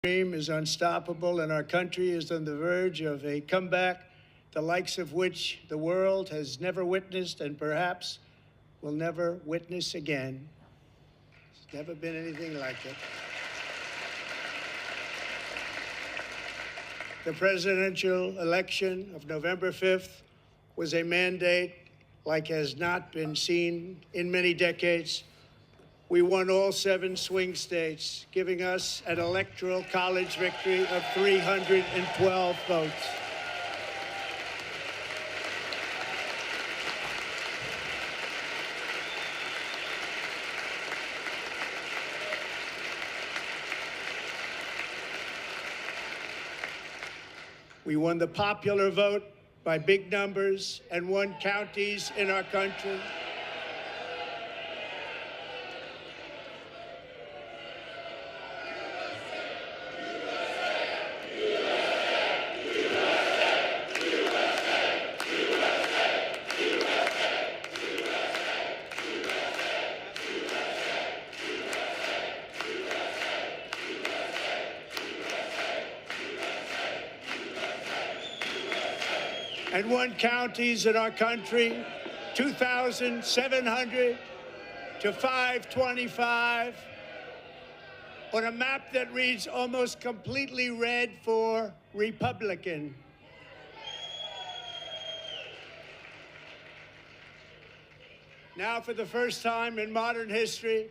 dream is unstoppable, and our country is on the verge of a comeback, the likes of which the world has never witnessed and perhaps will never witness again. There's never been anything like it. The presidential election of November 5th was a mandate like has not been seen in many decades. We won all 7 swing states, giving us an electoral college victory of 312 votes. We won the popular vote by big numbers and won counties in our country. And won counties in our country, 2,700 to 525, on a map that reads almost completely red for Republican. Now, for the first time in modern history,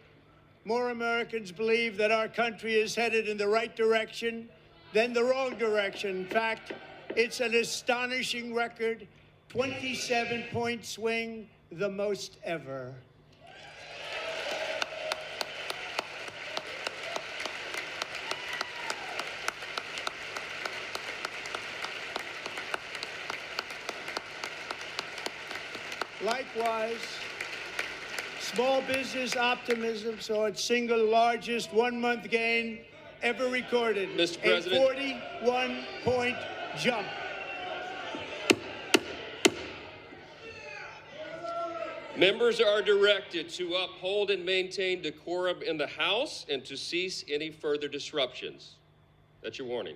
more Americans believe that our country is headed in the right direction than the wrong direction. In fact, it's an astonishing record, 27-point swing, the most ever. Likewise, small business optimism saw its single largest one-month gain ever recorded. Mr. President. A 41-point jump. Members are directed to uphold and maintain decorum in the House and to cease any further disruptions. That's your warning.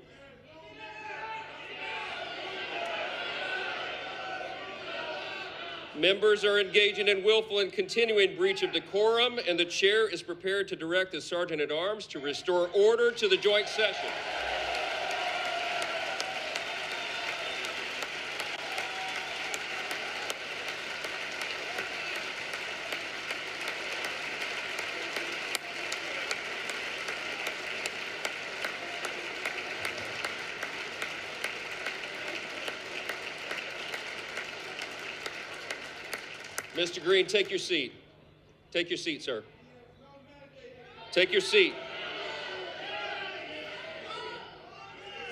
Members are engaging in willful and continuing breach of decorum, and the chair is prepared to direct the Sergeant-at-Arms to restore order to the joint session. Mr. Green, take your seat. Take your seat, sir. Take your seat.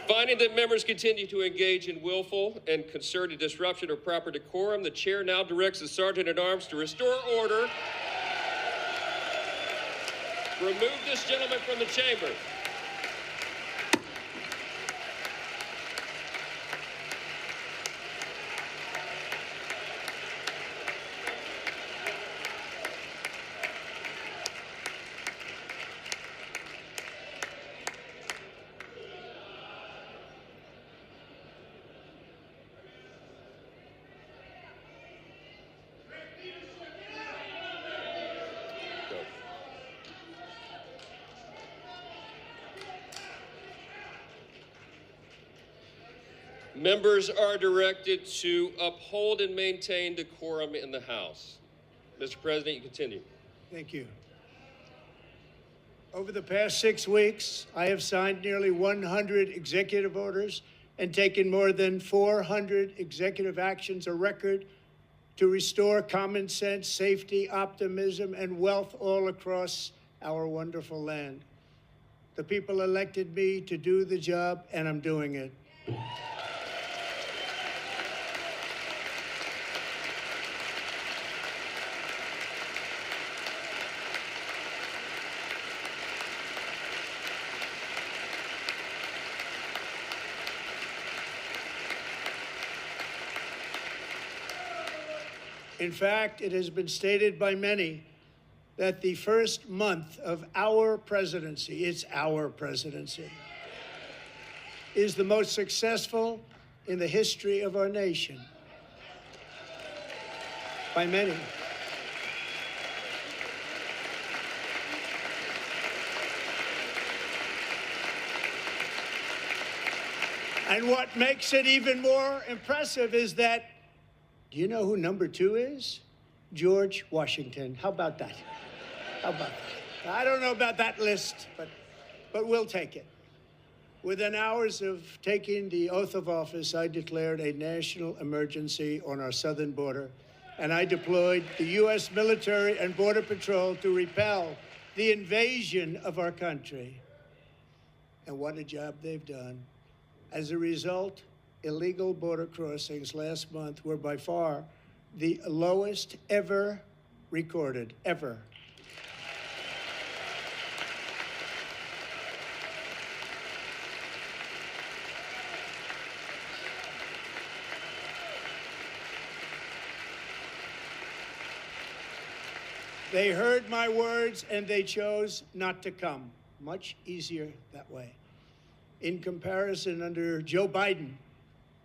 Finding that members continue to engage in willful and concerted disruption of proper decorum, the chair now directs the Sergeant-at-Arms to restore order. Remove this gentleman from the chamber. Members are directed to uphold and maintain decorum in the House. Mr. President, you continue. Thank you. Over the past 6 weeks, I have signed nearly 100 executive orders and taken more than 400 executive actions, a record to restore common sense, safety, optimism, and wealth all across our wonderful land. The people elected me to do the job, and I'm doing it. In fact, it has been stated by many that the first month of our presidency, it's our presidency, is the most successful in the history of our nation. By many. And what makes it even more impressive is that, do you know who number 2 is? George Washington. How about that? How about that? I don't know about that list, but we'll take it. Within hours of taking the oath of office, I declared a national emergency on our southern border, and I deployed the U.S. military and Border Patrol to repel the invasion of our country. And what a job they've done. As a result, illegal border crossings last month were by far the lowest ever recorded, ever. They heard my words and they chose not to come. Much easier that way. In comparison, under Joe Biden,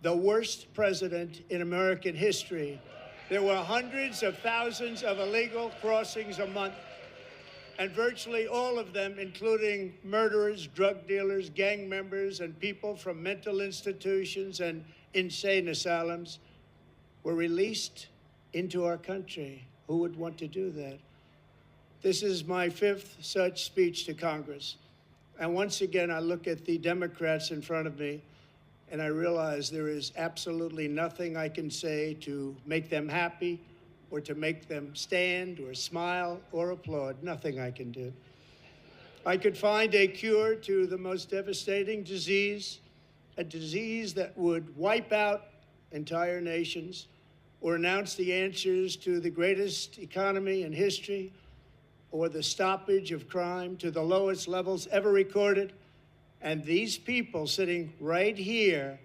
the worst president in American history, there were hundreds of thousands of illegal crossings a month, and virtually all of them, including murderers, drug dealers, gang members, and people from mental institutions and insane asylums, were released into our country. Who would want to do that? This is my 5th such speech to Congress. And once again, I look at the Democrats in front of me, and I realize there is absolutely nothing I can say to make them happy or to make them stand or smile or applaud. Nothing I can do. I could find a cure to the most devastating disease, a disease that would wipe out entire nations, or announce the answers to the greatest economy in history, or the stoppage of crime to the lowest levels ever recorded. And these people sitting right here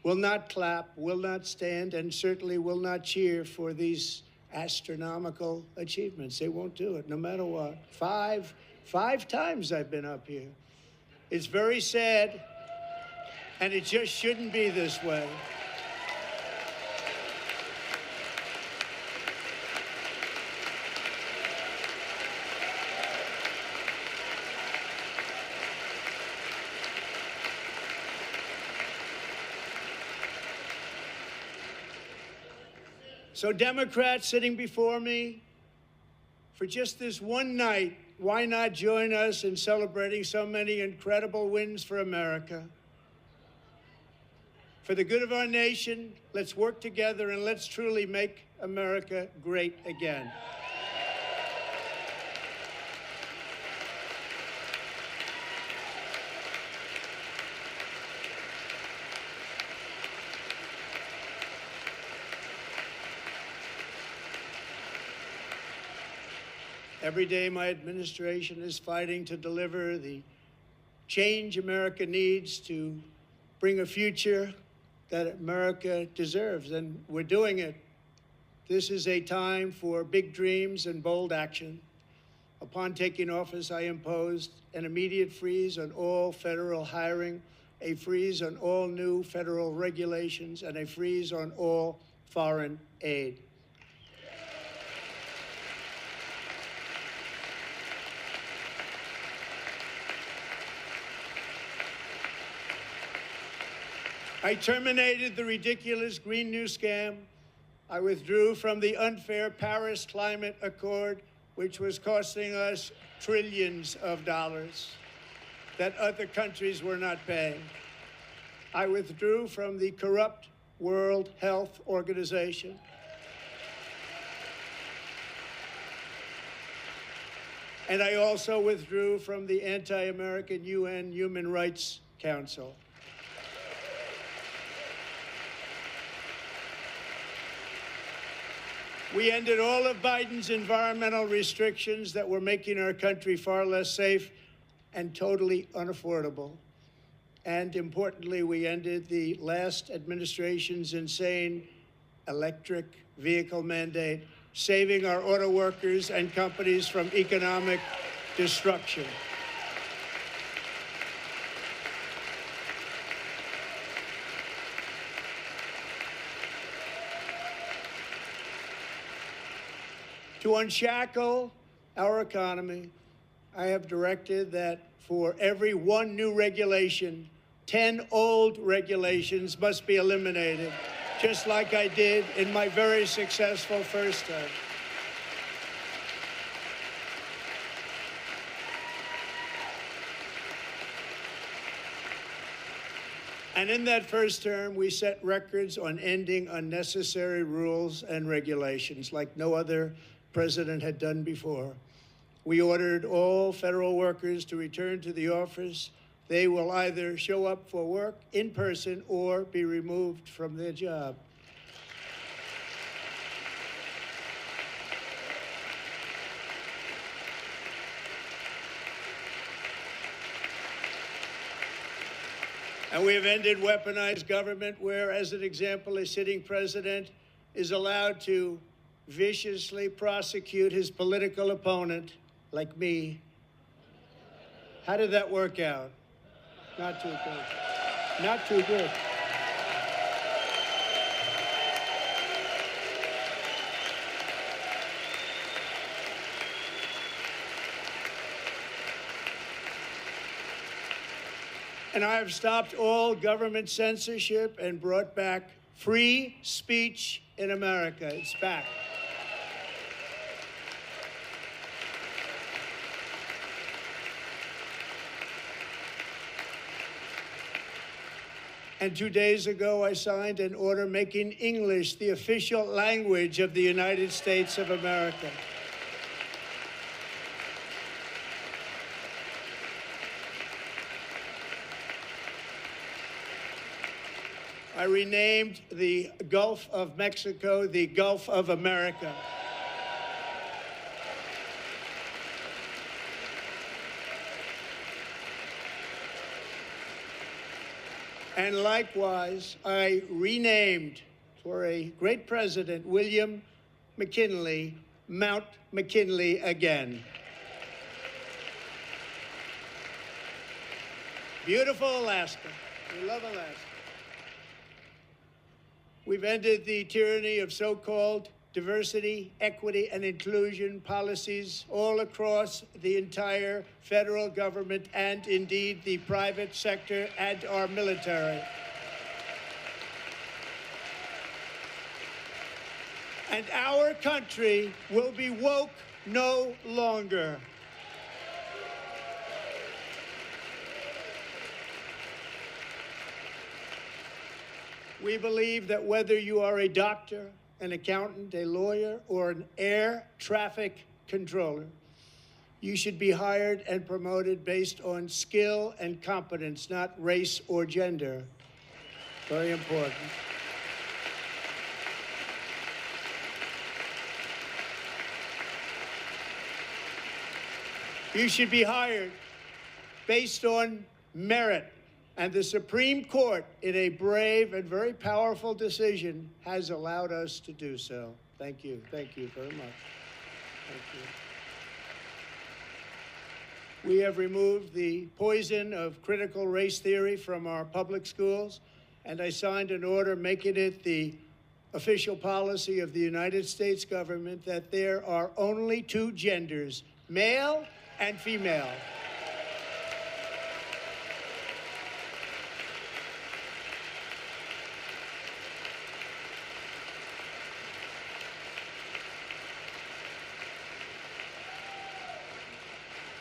will not clap, will not stand, and certainly will not cheer for these astronomical achievements. They won't do it, no matter what. Five times I've been up here. It's very sad, and it just shouldn't be this way. So Democrats sitting before me, for just this one night, why not join us in celebrating so many incredible wins for America? For the good of our nation, let's work together and let's truly make America great again. Every day, my administration is fighting to deliver the change America needs to bring a future that America deserves, and we're doing it. This is a time for big dreams and bold action. Upon taking office, I imposed an immediate freeze on all federal hiring, a freeze on all new federal regulations, and a freeze on all foreign aid. I terminated the ridiculous Green New Scam. I withdrew from the unfair Paris Climate Accord, which was costing us trillions of dollars that other countries were not paying. I withdrew from the corrupt World Health Organization. And I also withdrew from the anti-American UN Human Rights Council. We ended all of Biden's environmental restrictions that were making our country far less safe and totally unaffordable. And importantly, we ended the last administration's insane electric vehicle mandate, saving our auto workers and companies from economic destruction. To unshackle our economy, I have directed that for every one new regulation, 10 old regulations must be eliminated, just like I did in my very successful first term. And in that first term, we set records on ending unnecessary rules and regulations like no other president had done before. We ordered all federal workers to return to the office. They will either show up for work in person or be removed from their job. And we have ended weaponized government where, as an example, a sitting president is allowed to viciously prosecute his political opponent, like me. How did that work out? Not too good. Not too good. And I have stopped all government censorship and brought back free speech in America. It's back. And 2 days ago, I signed an order making English the official language of the United States of America. I renamed the Gulf of Mexico the Gulf of America. And likewise, I renamed, for a great president, William McKinley, Mount McKinley again. Beautiful Alaska. We love Alaska. We've ended the tyranny of so-called diversity, equity, and inclusion policies all across the entire federal government and indeed the private sector and our military. And our country will be woke no longer. We believe that whether you are a doctor, an accountant, a lawyer, or an air traffic controller, you should be hired and promoted based on skill and competence, not race or gender. Very important. You should be hired based on merit. And the Supreme Court, in a brave and very powerful decision, has allowed us to do so. Thank you. Thank you very much. Thank you. We have removed the poison of critical race theory from our public schools, and I signed an order making it the official policy of the United States government that there are only two genders, male and female.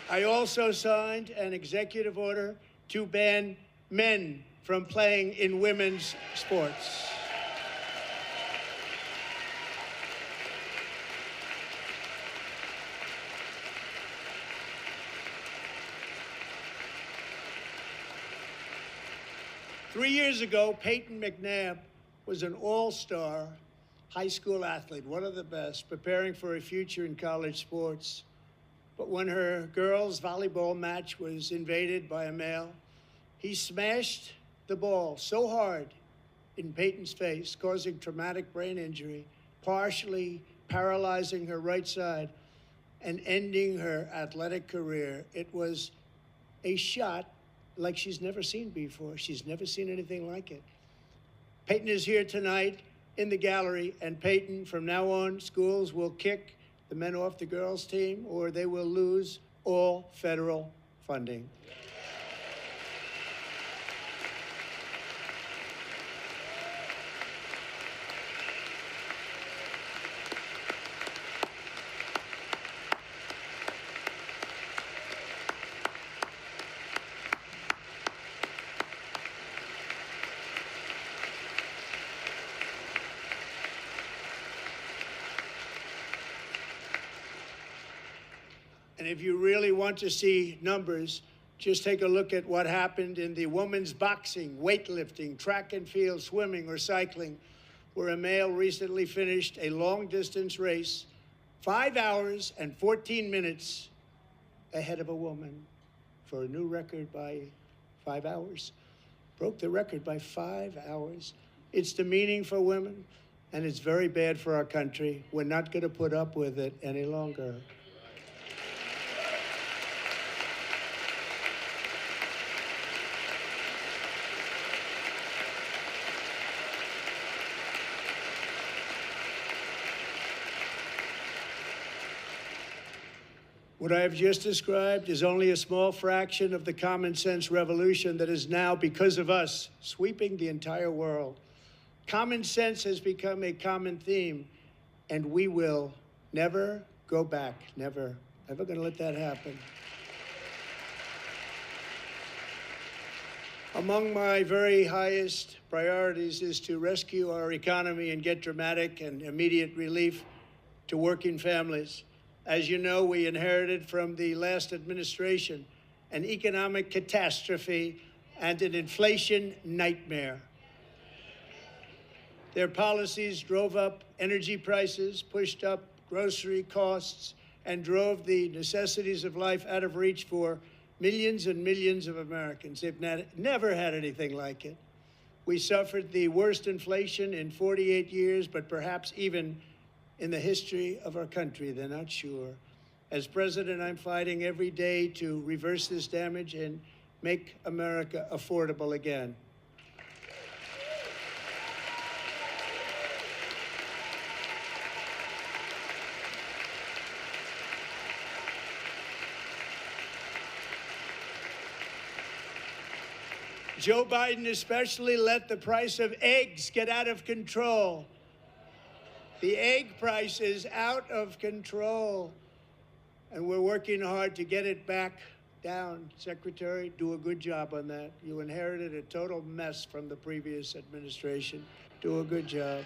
I also signed an executive order to ban men from playing in women's sports. Three years ago, Peyton McNabb was an all-star high school athlete, one of the best, preparing for a future in college sports. But when her girls' volleyball match was invaded by a male, he smashed the ball so hard in Peyton's face, causing traumatic brain injury, partially paralyzing her right side, and ending her athletic career. It was a shot like she's never seen before. She's never seen anything like it. Peyton is here tonight in the gallery, and Peyton, from now on, schools will kick the men off the girls' team, or they will lose all federal funding. And if you really want to see numbers, just take a look at what happened in the women's boxing, weightlifting, track and field, swimming, or cycling, where a male recently finished a long-distance race 5 hours and 14 minutes ahead of a woman for a new record by 5 hours. Broke the record by 5 hours. It's demeaning for women, and it's very bad for our country. We're not going to put up with it any longer. What I have just described is only a small fraction of the common sense revolution that is now, because of us, sweeping the entire world. Common sense has become a common theme, and we will never go back. Never. Never going to let that happen. Among my very highest priorities is to rescue our economy and get dramatic and immediate relief to working families. As you know, we inherited from the last administration an economic catastrophe and an inflation nightmare. Their policies drove up energy prices, pushed up grocery costs, and drove the necessities of life out of reach for millions and millions of Americans. They've never had anything like it. We suffered the worst inflation in 48 years, but perhaps even in the history of our country. They're not sure. As president, I'm fighting every day to reverse this damage and make America affordable again. Joe Biden especially let the price of eggs get out of control. The egg price is out of control, and we're working hard to get it back down. Secretary, do a good job on that. You inherited a total mess from the previous administration. Do a good job.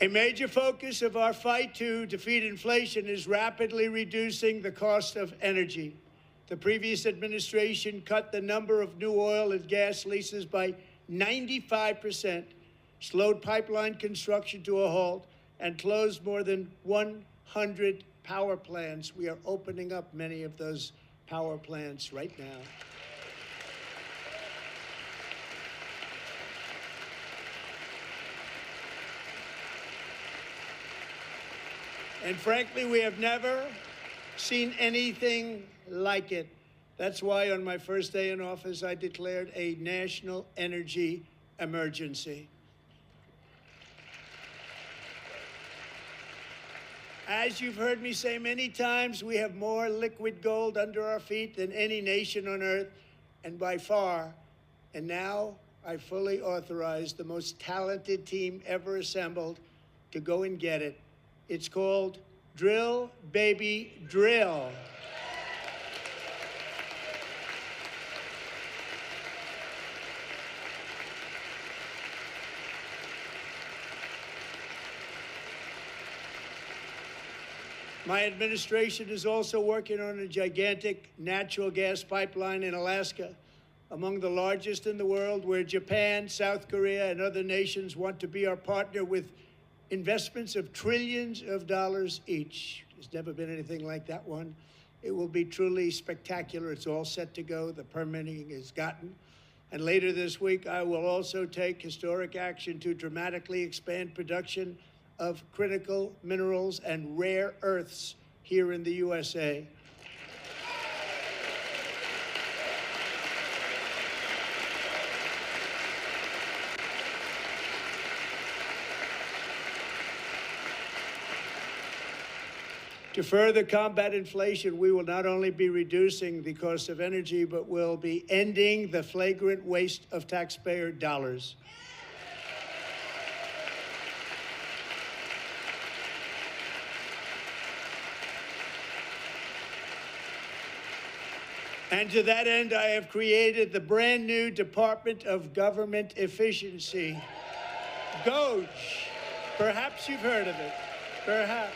A major focus of our fight to defeat inflation is rapidly reducing the cost of energy. The previous administration cut the number of new oil and gas leases by 95%, slowed pipeline construction to a halt, and closed more than 100 power plants. We are opening up many of those power plants right now. And frankly, we have never seen anything like it. That's why on my first day in office, I declared a national energy emergency. As you've heard me say many times, we have more liquid gold under our feet than any nation on earth, and by far. And now I fully authorize the most talented team ever assembled to go and get it. It's called Drill, Baby, Drill. My administration is also working on a gigantic natural gas pipeline in Alaska, among the largest in the world, where Japan, South Korea, and other nations want to be our partner with investments of trillions of dollars each. There's never been anything like that one. It will be truly spectacular. It's all set to go. The permitting is gotten. And later this week, I will also take historic action to dramatically expand production of critical minerals and rare earths here in the USA. To further combat inflation, we will not only be reducing the cost of energy, but will be ending the flagrant waste of taxpayer dollars. And to that end, I have created the brand new Department of Government Efficiency, DOGE. Perhaps you've heard of it. Perhaps.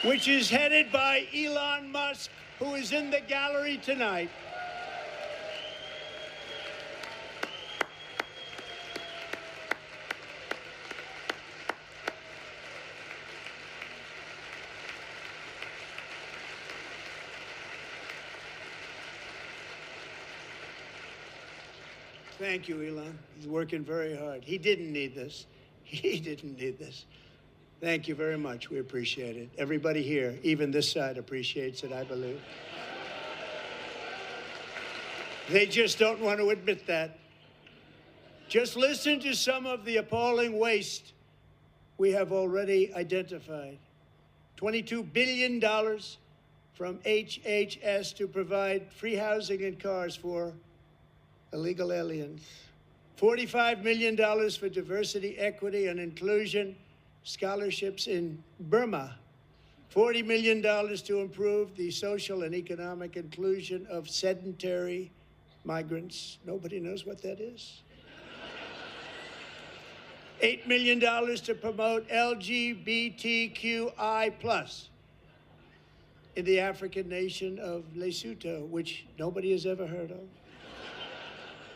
Which is headed by Elon Musk, who is in the gallery tonight. Thank you, Elon. He's working very hard. He didn't need this. He didn't need this. Thank you very much. We appreciate it. Everybody here, even this side, appreciates it, I believe. They just don't want to admit that. Just listen to some of the appalling waste we have already identified. $22 billion from HHS to provide free housing and cars for illegal aliens. $45 million for diversity, equity, and inclusion scholarships in Burma. $40 million to improve the social and economic inclusion of sedentary migrants. Nobody knows what that is. $8 million to promote LGBTQI+ in the African nation of Lesotho, which nobody has ever heard of.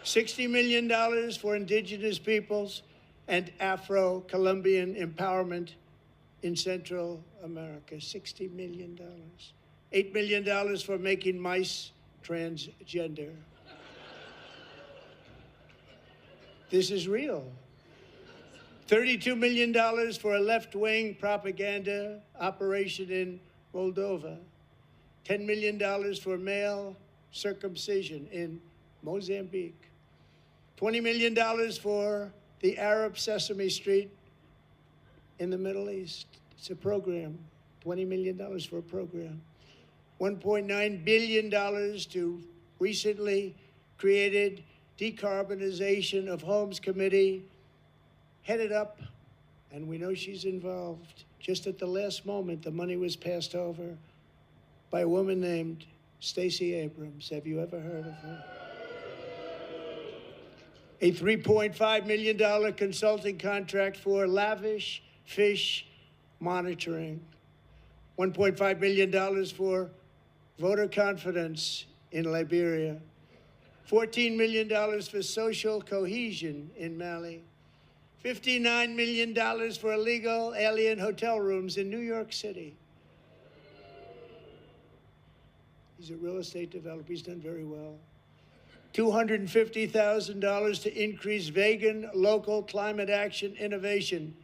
$60 million for indigenous peoples and Afro-Colombian empowerment in Central America. $60 million. $8 million for making mice transgender. This is real. $32 million for a left-wing propaganda operation in Moldova. $10 million for male circumcision in Mozambique. $20 million for the Arab Sesame Street in the Middle East. It's a program. $20 million for a program. $1.9 billion to recently created Decarbonization of Homes Committee, headed up, and we know she's involved. Just at the last moment, the money was passed over by a woman named Stacey Abrams. Have you ever heard of her? A $3.5 million consulting contract for lavish fish monitoring. $1.5 million for voter confidence in Liberia. $14 million for social cohesion in Mali. $59 million for illegal alien hotel rooms in New York City. He's a real estate developer. He's done very well. $250,000 to increase vegan local climate action innovation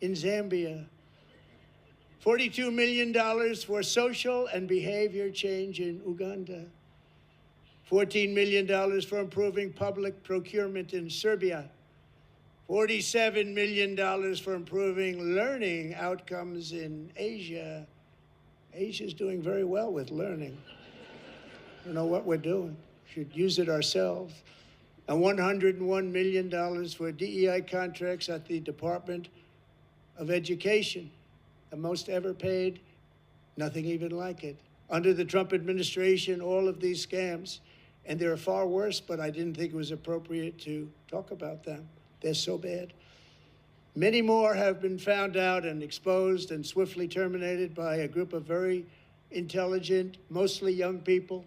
in Zambia. $42 million for social and behavior change in Uganda. $14 million for improving public procurement in Serbia. $47 million for improving learning outcomes in Asia. Asia's doing very well with learning. I don't know what we're doing. Should use it ourselves. And $101 million for DEI contracts at the Department of Education, the most ever paid, nothing even like it. Under the Trump administration, all of these scams, and there are far worse, but I didn't think it was appropriate to talk about them. They're so bad. Many more have been found out and exposed and swiftly terminated by a group of very intelligent, mostly young people,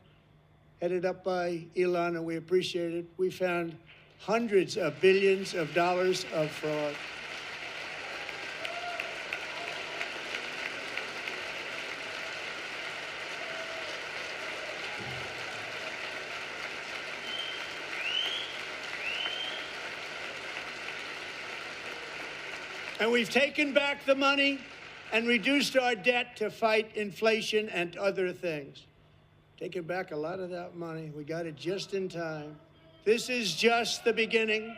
headed up by Elon, and we appreciate it. We found hundreds of billions of dollars of fraud. And we've taken back the money and reduced our debt to fight inflation and other things. Taken back a lot of that money. We got it just in time. This is just the beginning.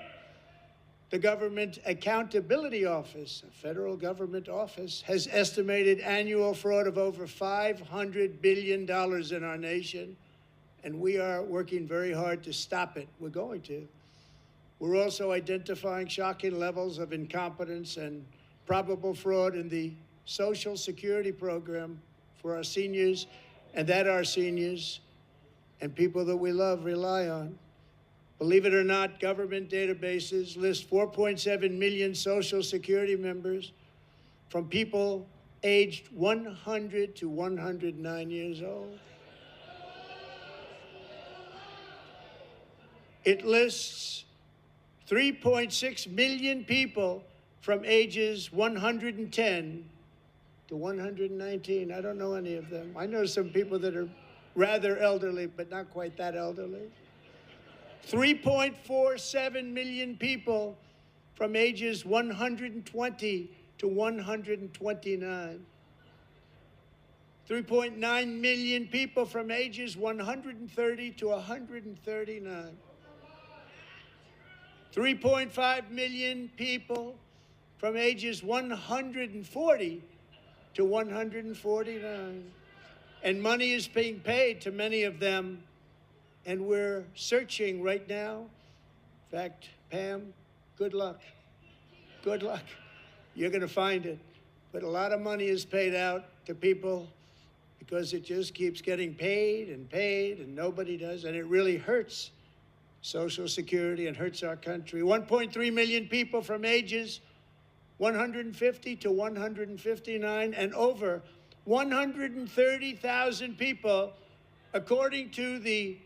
The Government Accountability Office, a federal government office, has estimated annual fraud of over $500 billion in our nation, and we are working very hard to stop it. We're going to. We're also identifying shocking levels of incompetence and probable fraud in the Social Security program for our seniors, and that our seniors and people that we love rely on. Believe it or not, government databases list 4.7 million Social Security members from people aged 100 to 109 years old. It lists 3.6 million people from ages 110 to 119. I don't know any of them. I know some people that are rather elderly, but not quite that elderly. 3.47 million people from ages 120 to 129. 3.9 million people from ages 130 to 139. 3.5 million people from ages 140 to 149. And money is being paid to many of them, and we're searching right now. In fact, Pam, good luck. Good luck. You're going to find it. But a lot of money is paid out to people because it just keeps getting paid, and nobody does, and it really hurts Social Security and hurts our country. 1.3 million people from ages 150 to 159, and over 130,000 people, according to the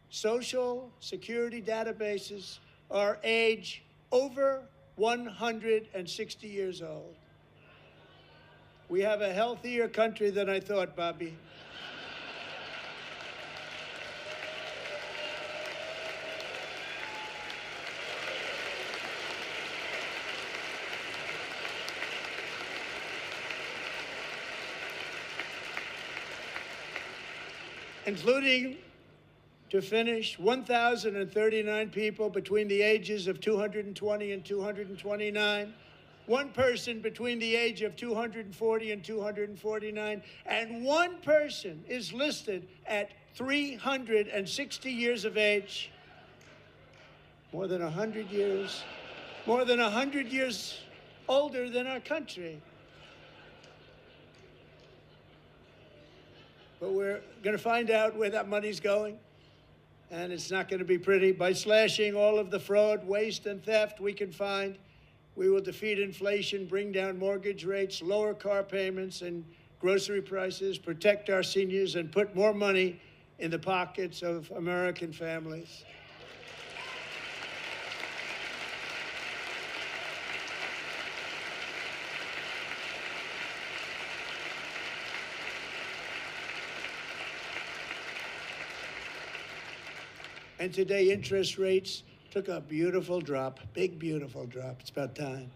Social Security databases, are age over 160 years old. We have a healthier country than I thought, Bobby. Including, to finish, 1,039 people between the ages of 220 and 229, one person between the age of 240 and 249, and one person is listed at 360 years of age. More than 100 years older than our country. But we're going to find out where that money's going, and it's not going to be pretty. By slashing all of the fraud, waste, and theft we can find, we will defeat inflation, bring down mortgage rates, lower car payments and grocery prices, protect our seniors, and put more money in the pockets of American families. And today, interest rates took a beautiful drop, big, beautiful drop. It's about time.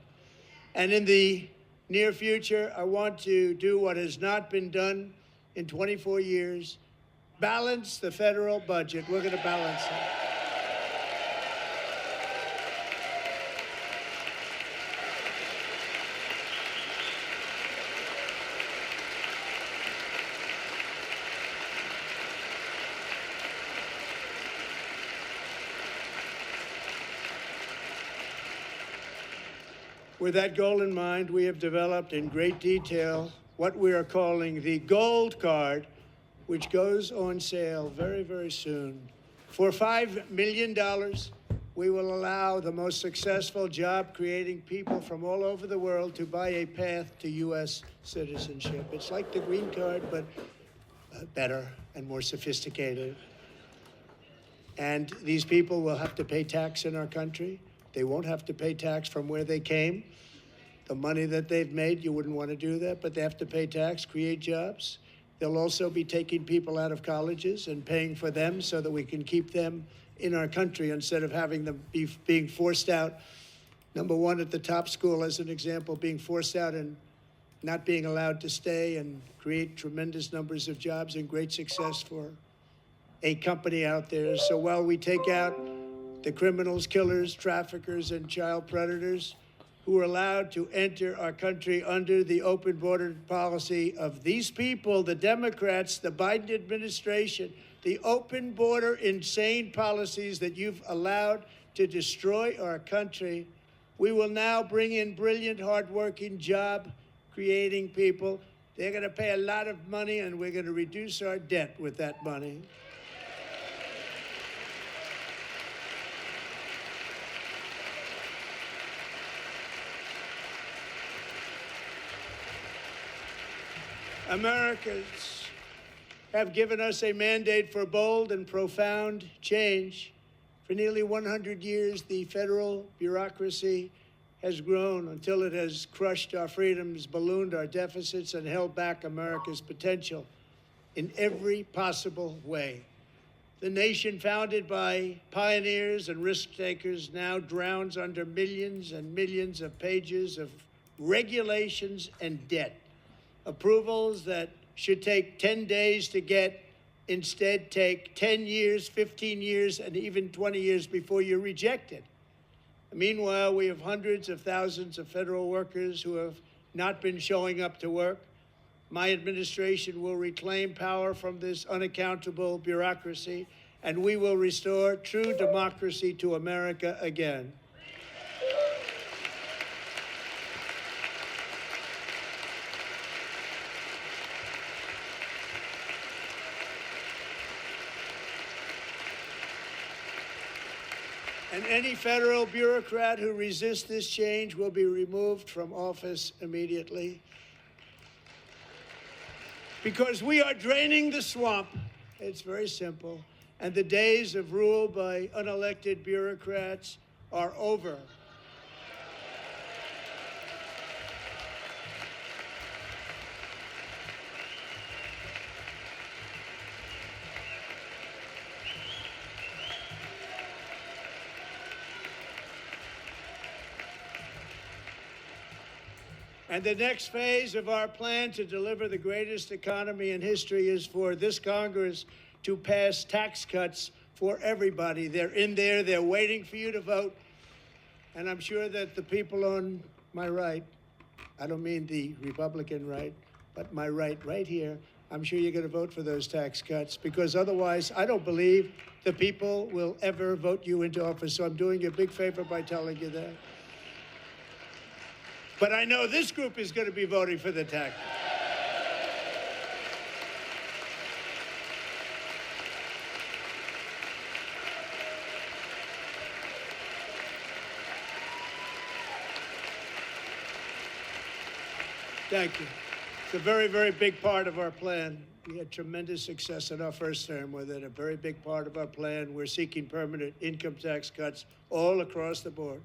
And in the near future, I want to do what has not been done in 24 years, balance the federal budget. We're going to balance it. With that goal in mind, we have developed in great detail what we are calling the Gold Card, which goes on sale very, very soon. For $5 million, we will allow the most successful job-creating people from all over the world to buy a path to U.S. citizenship. It's like the green card, but better and more sophisticated. And these people will have to pay tax in our country. They won't have to pay tax from where they came. The money that they've made, you wouldn't want to do that, but they have to pay tax, create jobs. They'll also be taking people out of colleges and paying for them so that we can keep them in our country instead of having them being forced out. Number one, at the top school, as an example, being forced out and not being allowed to stay and create tremendous numbers of jobs and great success for a company out there. So while we take out the criminals, killers, traffickers, and child predators who were allowed to enter our country under the open border policy of these people, the Democrats, the Biden administration, the open border insane policies that you've allowed to destroy our country. We will now bring in brilliant, hardworking, job-creating people. They're going to pay a lot of money, and we're going to reduce our debt with that money. Americans have given us a mandate for bold and profound change. For nearly 100 years, the federal bureaucracy has grown until it has crushed our freedoms, ballooned our deficits, and held back America's potential in every possible way. The nation founded by pioneers and risk-takers now drowns under millions and millions of pages of regulations and debt. Approvals that should take 10 days to get instead take 10 years, 15 years, and even 20 years before you're rejected. Meanwhile, we have hundreds of thousands of federal workers who have not been showing up to work. My administration will reclaim power from this unaccountable bureaucracy, and we will restore true democracy to America again. And any federal bureaucrat who resists this change will be removed from office immediately. Because we are draining the swamp. It's very simple. And the days of rule by unelected bureaucrats are over. And the next phase of our plan to deliver the greatest economy in history is for this Congress to pass tax cuts for everybody. They're in there, they're waiting for you to vote. And I'm sure that the people on my right, I don't mean the Republican right, but my right here, I'm sure you're going to vote for those tax cuts, because otherwise I don't believe the people will ever vote you into office. So I'm doing you a big favor by telling you that. But I know this group is going to be voting for the tax. Thank you. It's a very, very big part of our plan. We had tremendous success in our first term with it. A very big part of our plan. We're seeking permanent income tax cuts all across the board.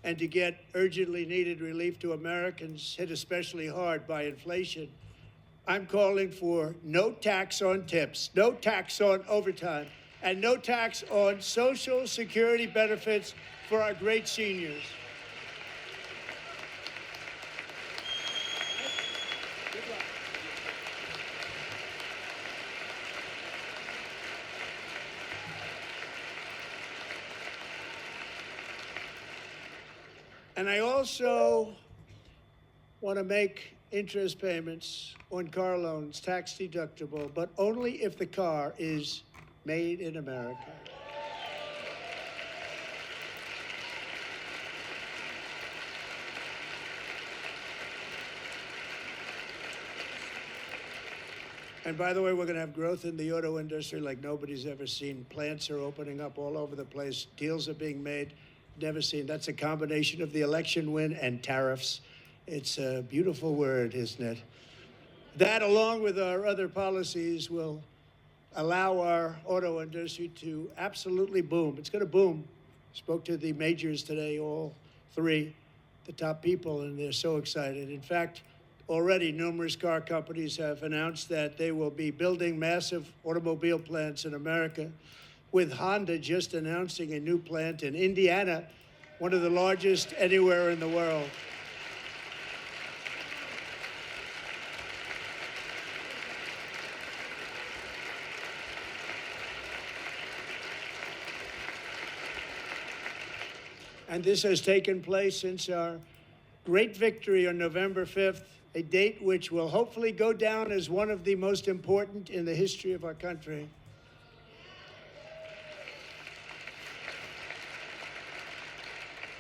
And to get urgently needed relief to Americans hit especially hard by inflation, I'm calling for no tax on tips, no tax on overtime, and no tax on Social Security benefits for our great seniors. And I also want to make interest payments on car loans tax deductible, but only if the car is made in America. And by the way, we're going to have growth in the auto industry like nobody's ever seen. Plants are opening up all over the place. Deals are being made. Never seen. That's a combination of the election win and tariffs. It's a beautiful word, isn't it? That, along with our other policies, will allow our auto industry to absolutely boom. It's going to boom. Spoke to the majors today, all three, the top people, and they're so excited. In fact, already numerous car companies have announced that they will be building massive automobile plants in America, with Honda just announcing a new plant in Indiana, one of the largest anywhere in the world. And this has taken place since our great victory on November 5th, a date which will hopefully go down as one of the most important in the history of our country.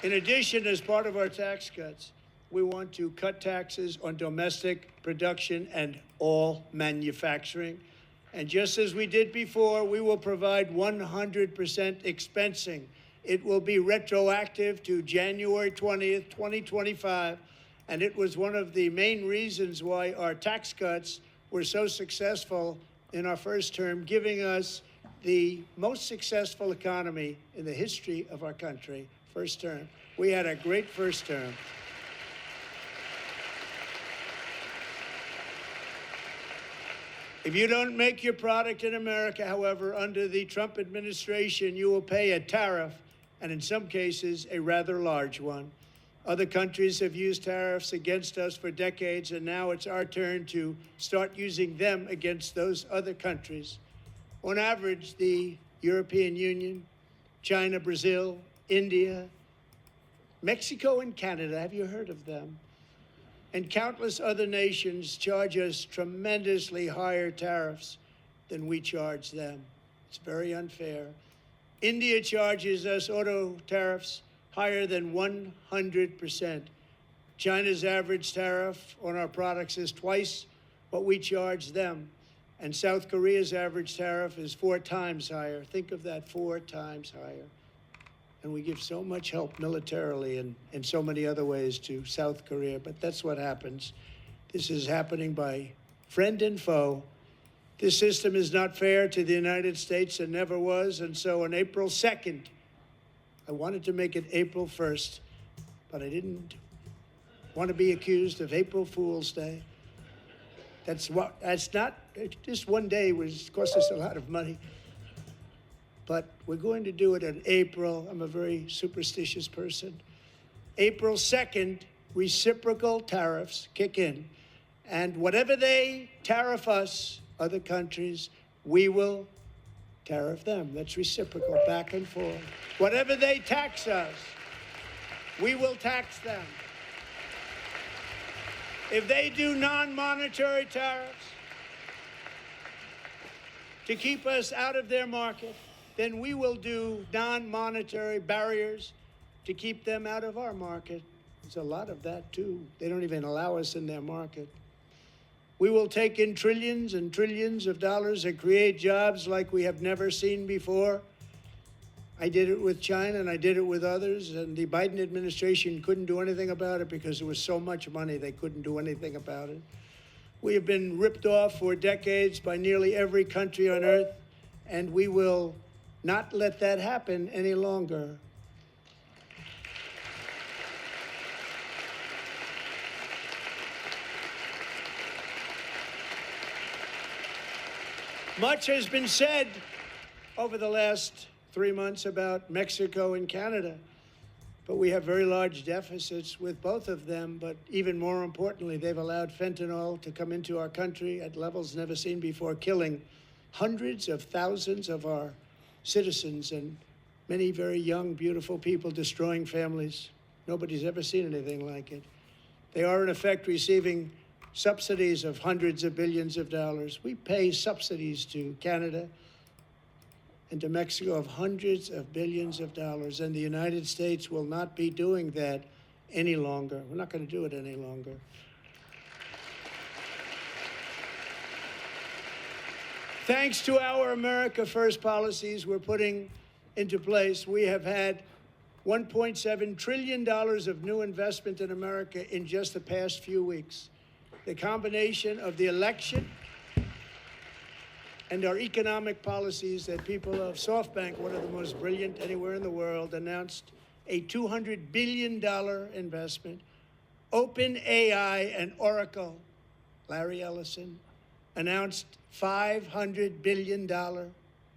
In addition, as part of our tax cuts, we want to cut taxes on domestic production and all manufacturing. And just as we did before, we will provide 100% expensing. It will be retroactive to January 20th, 2025. And it was one of the main reasons why our tax cuts were so successful in our first term, giving us the most successful economy in the history of our country. First term. We had a great first term. If you don't make your product in America, however, under the Trump administration, you will pay a tariff, and in some cases, a rather large one. Other countries have used tariffs against us for decades, and now it's our turn to start using them against those other countries. On average, the European Union, China, Brazil, India, Mexico, and Canada, have you heard of them? And countless other nations charge us tremendously higher tariffs than we charge them. It's very unfair. India charges us auto tariffs higher than 100%. China's average tariff on our products is twice what we charge them. And South Korea's average tariff is 4 times higher. Think of that, 4 times higher. And we give so much help militarily and in so many other ways to South Korea, but that's what happens. This is happening by friend and foe. This system is not fair to the United States and never was, and so on April 2nd, I wanted to make it April 1st, but I didn't want to be accused of April Fool's Day. That's not, just one day was cost us a lot of money. But we're going to do it in April. I'm a very superstitious person. April 2nd, reciprocal tariffs kick in. And whatever they tariff us, other countries, we will tariff them. That's reciprocal, back and forth. Whatever they tax us, we will tax them. If they do non-monetary tariffs to keep us out of their market, then we will do non-monetary barriers to keep them out of our market. There's a lot of that, too. They don't even allow us in their market. We will take in trillions and trillions of dollars and create jobs like we have never seen before. I did it with China, and I did it with others, and the Biden administration couldn't do anything about it because there was so much money they couldn't do anything about it. We have been ripped off for decades by nearly every country on earth, and we will not let that happen any longer. Much has been said over the last 3 months about Mexico and Canada, but we have very large deficits with both of them. But even more importantly, they've allowed fentanyl to come into our country at levels never seen before, killing hundreds of thousands of our citizens and many very young, beautiful people, destroying families. Nobody's ever seen anything like it. They are, in effect, receiving subsidies of hundreds of billions of dollars. We pay subsidies to Canada and to Mexico of hundreds of billions of dollars, and the United States will not be doing that any longer. We're not going to do it any longer. Thanks to our America First policies we're putting into place, we have had $1.7 trillion of new investment in America in just the past few weeks. The combination of the election and our economic policies that people of SoftBank, one of the most brilliant anywhere in the world, announced a $200 billion investment. OpenAI and Oracle, Larry Ellison, announced $500 billion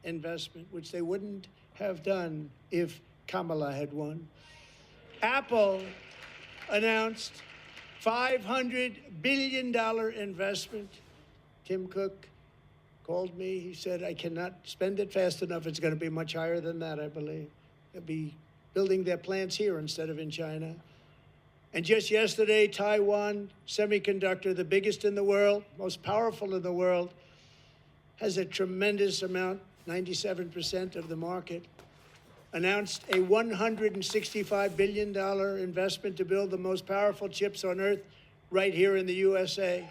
investment, which they wouldn't have done if Kamala had won. Apple announced $500 billion investment. Tim Cook called me. He said, I cannot spend it fast enough. It's going to be much higher than that, I believe. It'll be building their plants here instead of in China. And just yesterday, Taiwan Semiconductor, the biggest in the world, most powerful in the world, has a tremendous amount, 97% of the market, announced a $165 billion investment to build the most powerful chips on earth right here in the USA.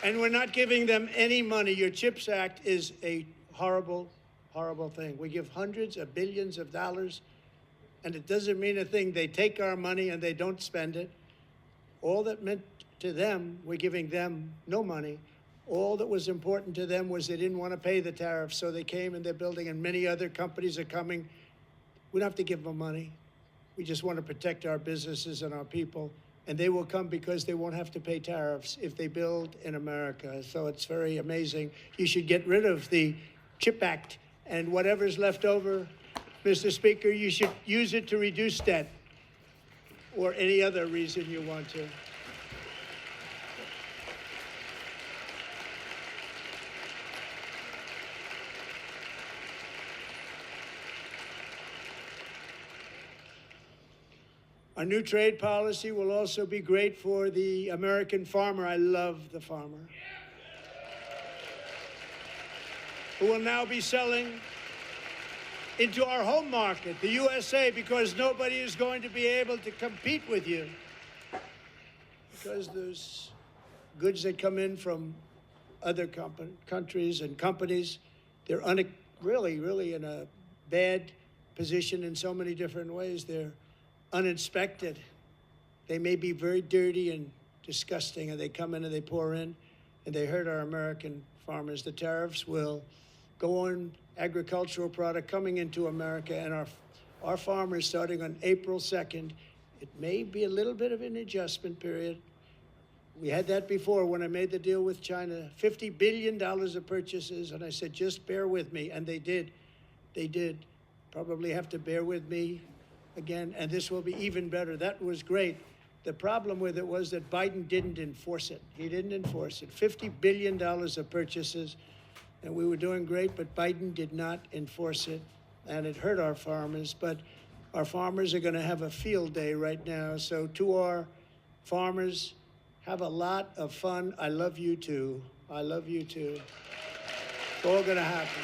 And we're not giving them any money. Your CHIPS Act is a horrible, horrible thing. We give hundreds of billions of dollars, and it doesn't mean a thing. They take our money and they don't spend it. All that meant to them, we're giving them no money. All that was important to them was they didn't want to pay the tariffs, so they came and they're building, and many other companies are coming. We don't have to give them money. We just want to protect our businesses and our people. And they will come because they won't have to pay tariffs if they build in America. So it's very amazing. You should get rid of the CHIP Act, and whatever's left over, Mr. Speaker, you should use it to reduce debt or any other reason you want to. Our new trade policy will also be great for the American farmer. I love the farmer, who will now be selling into our home market, the USA, because nobody is going to be able to compete with you. Because there's goods that come in from other countries and companies, they're really in a bad position in so many different ways. They're uninspected. They may be very dirty and disgusting, and they come in and they pour in, and they hurt our American farmers. The tariffs will go on agricultural product coming into America, and our farmers, starting on April 2nd, it may be a little bit of an adjustment period. We had that before when I made the deal with China, $50 billion of purchases, and I said, just bear with me, and they did. They did. Probably have to bear with me again, and this will be even better. That was great. The problem with it was that Biden didn't enforce it. He didn't enforce it. $50 billion of purchases, and we were doing great, but Biden did not enforce it, and it hurt our farmers. But our farmers are going to have a field day right now. So to our farmers, have a lot of fun. I love you too. I love you too. It's all going to happen.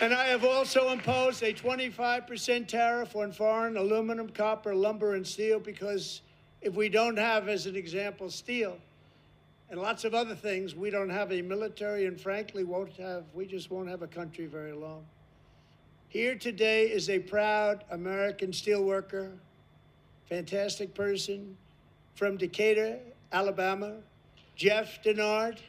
And I have also imposed a 25% tariff on foreign aluminum, copper, lumber, and steel, because if we don't have, as an example, steel and lots of other things, we don't have a military, and frankly, we just won't have a country very long. Here today is a proud American steelworker, fantastic person from Decatur, Alabama, Jeff Denard.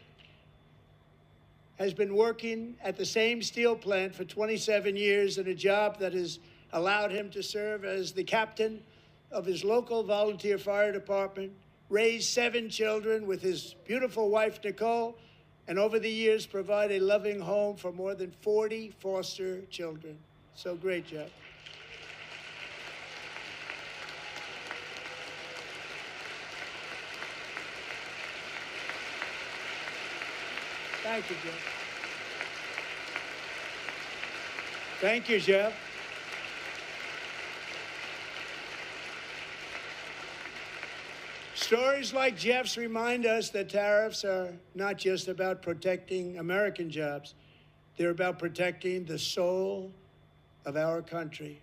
Has been working at the same steel plant for 27 years in a job that has allowed him to serve as the captain of his local volunteer fire department, raise 7 children with his beautiful wife, Nicole, and over the years provide a loving home for more than 40 foster children. So great, Jeff. Thank you, Jeff. Thank you, Jeff. Stories like Jeff's remind us that tariffs are not just about protecting American jobs. They're about protecting the soul of our country.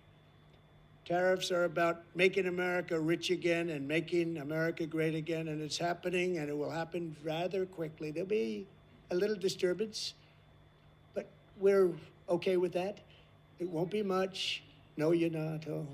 Tariffs are about making America rich again and making America great again, and it's happening, and it will happen rather quickly. There'll be a little disturbance, but we're okay with that. It won't be much. No, you're not. Oh.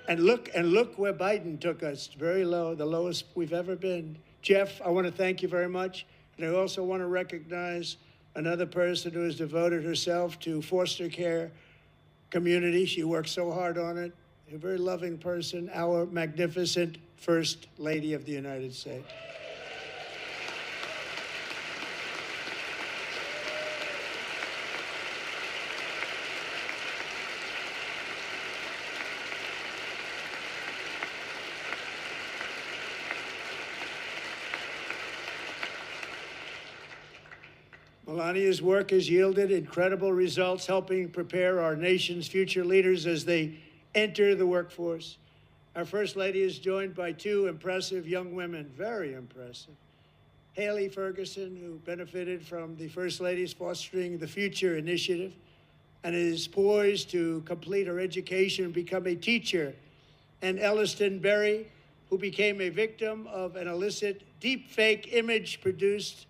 And look where Biden took us, very low, the lowest we've ever been. Jeff, I want to thank you very much. And I also want to recognize another person who has devoted herself to foster care community. She works so hard on it. A very loving person, our magnificent First Lady of the United States. Melania's work has yielded incredible results, helping prepare our nation's future leaders as they enter the workforce. Our First Lady is joined by two impressive young women, very impressive. Haley Ferguson, who benefited from the First Lady's Fostering the Future initiative and is poised to complete her education and become a teacher. And Elliston Berry, who became a victim of an illicit deepfake image produced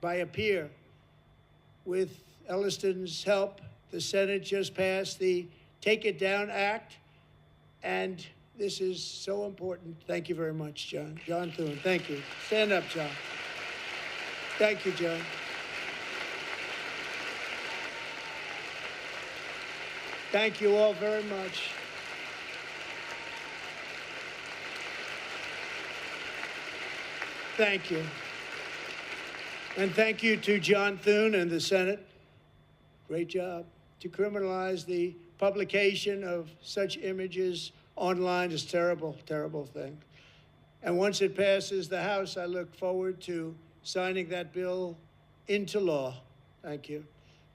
by a peer. With Elliston's help, the Senate just passed the Take It Down Act, and this is so important. Thank you very much, John. John Thune, thank you. Stand up, John. Thank you, John. Thank you all very much. Thank you. And thank you to John Thune and the Senate. Great job. To criminalize the publication of such images online is a terrible, terrible thing. And once it passes the House, I look forward to signing that bill into law. Thank you.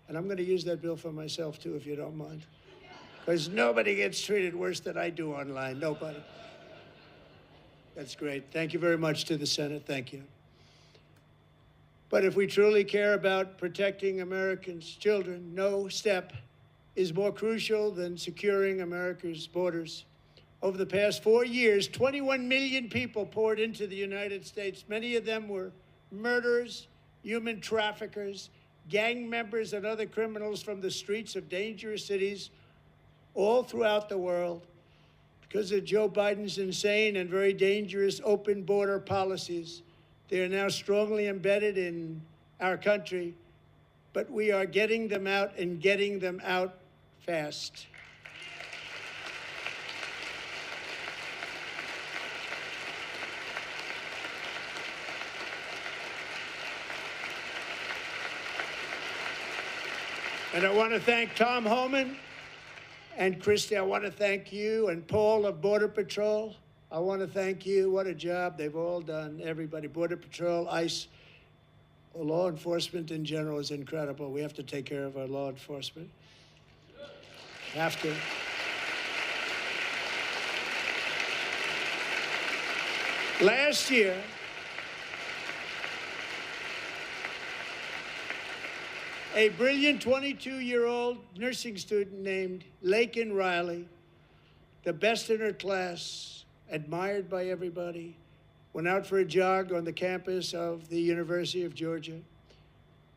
And I'm going to use that bill for myself, too, if you don't mind. Because nobody gets treated worse than I do online. Nobody. That's great. Thank you very much to the Senate. Thank you. But if we truly care about protecting Americans' children, no step is more crucial than securing America's borders. Over the past 4 years, 21 million people poured into the United States. Many of them were murderers, human traffickers, gang members, and other criminals from the streets of dangerous cities all throughout the world. Because of Joe Biden's insane and very dangerous open border policies, they are now strongly embedded in our country, but we are getting them out and getting them out fast. And I want to thank Tom Homan and Christy. I want to thank you and Paul of Border Patrol. I want to thank you. What a job they've all done. Everybody, Border Patrol, ICE, law enforcement in general is incredible. We have to take care of our law enforcement. Have to. Last year, a brilliant 22-year-old nursing student named Laken Riley, the best in her class, admired by everybody, went out for a jog on the campus of the University of Georgia.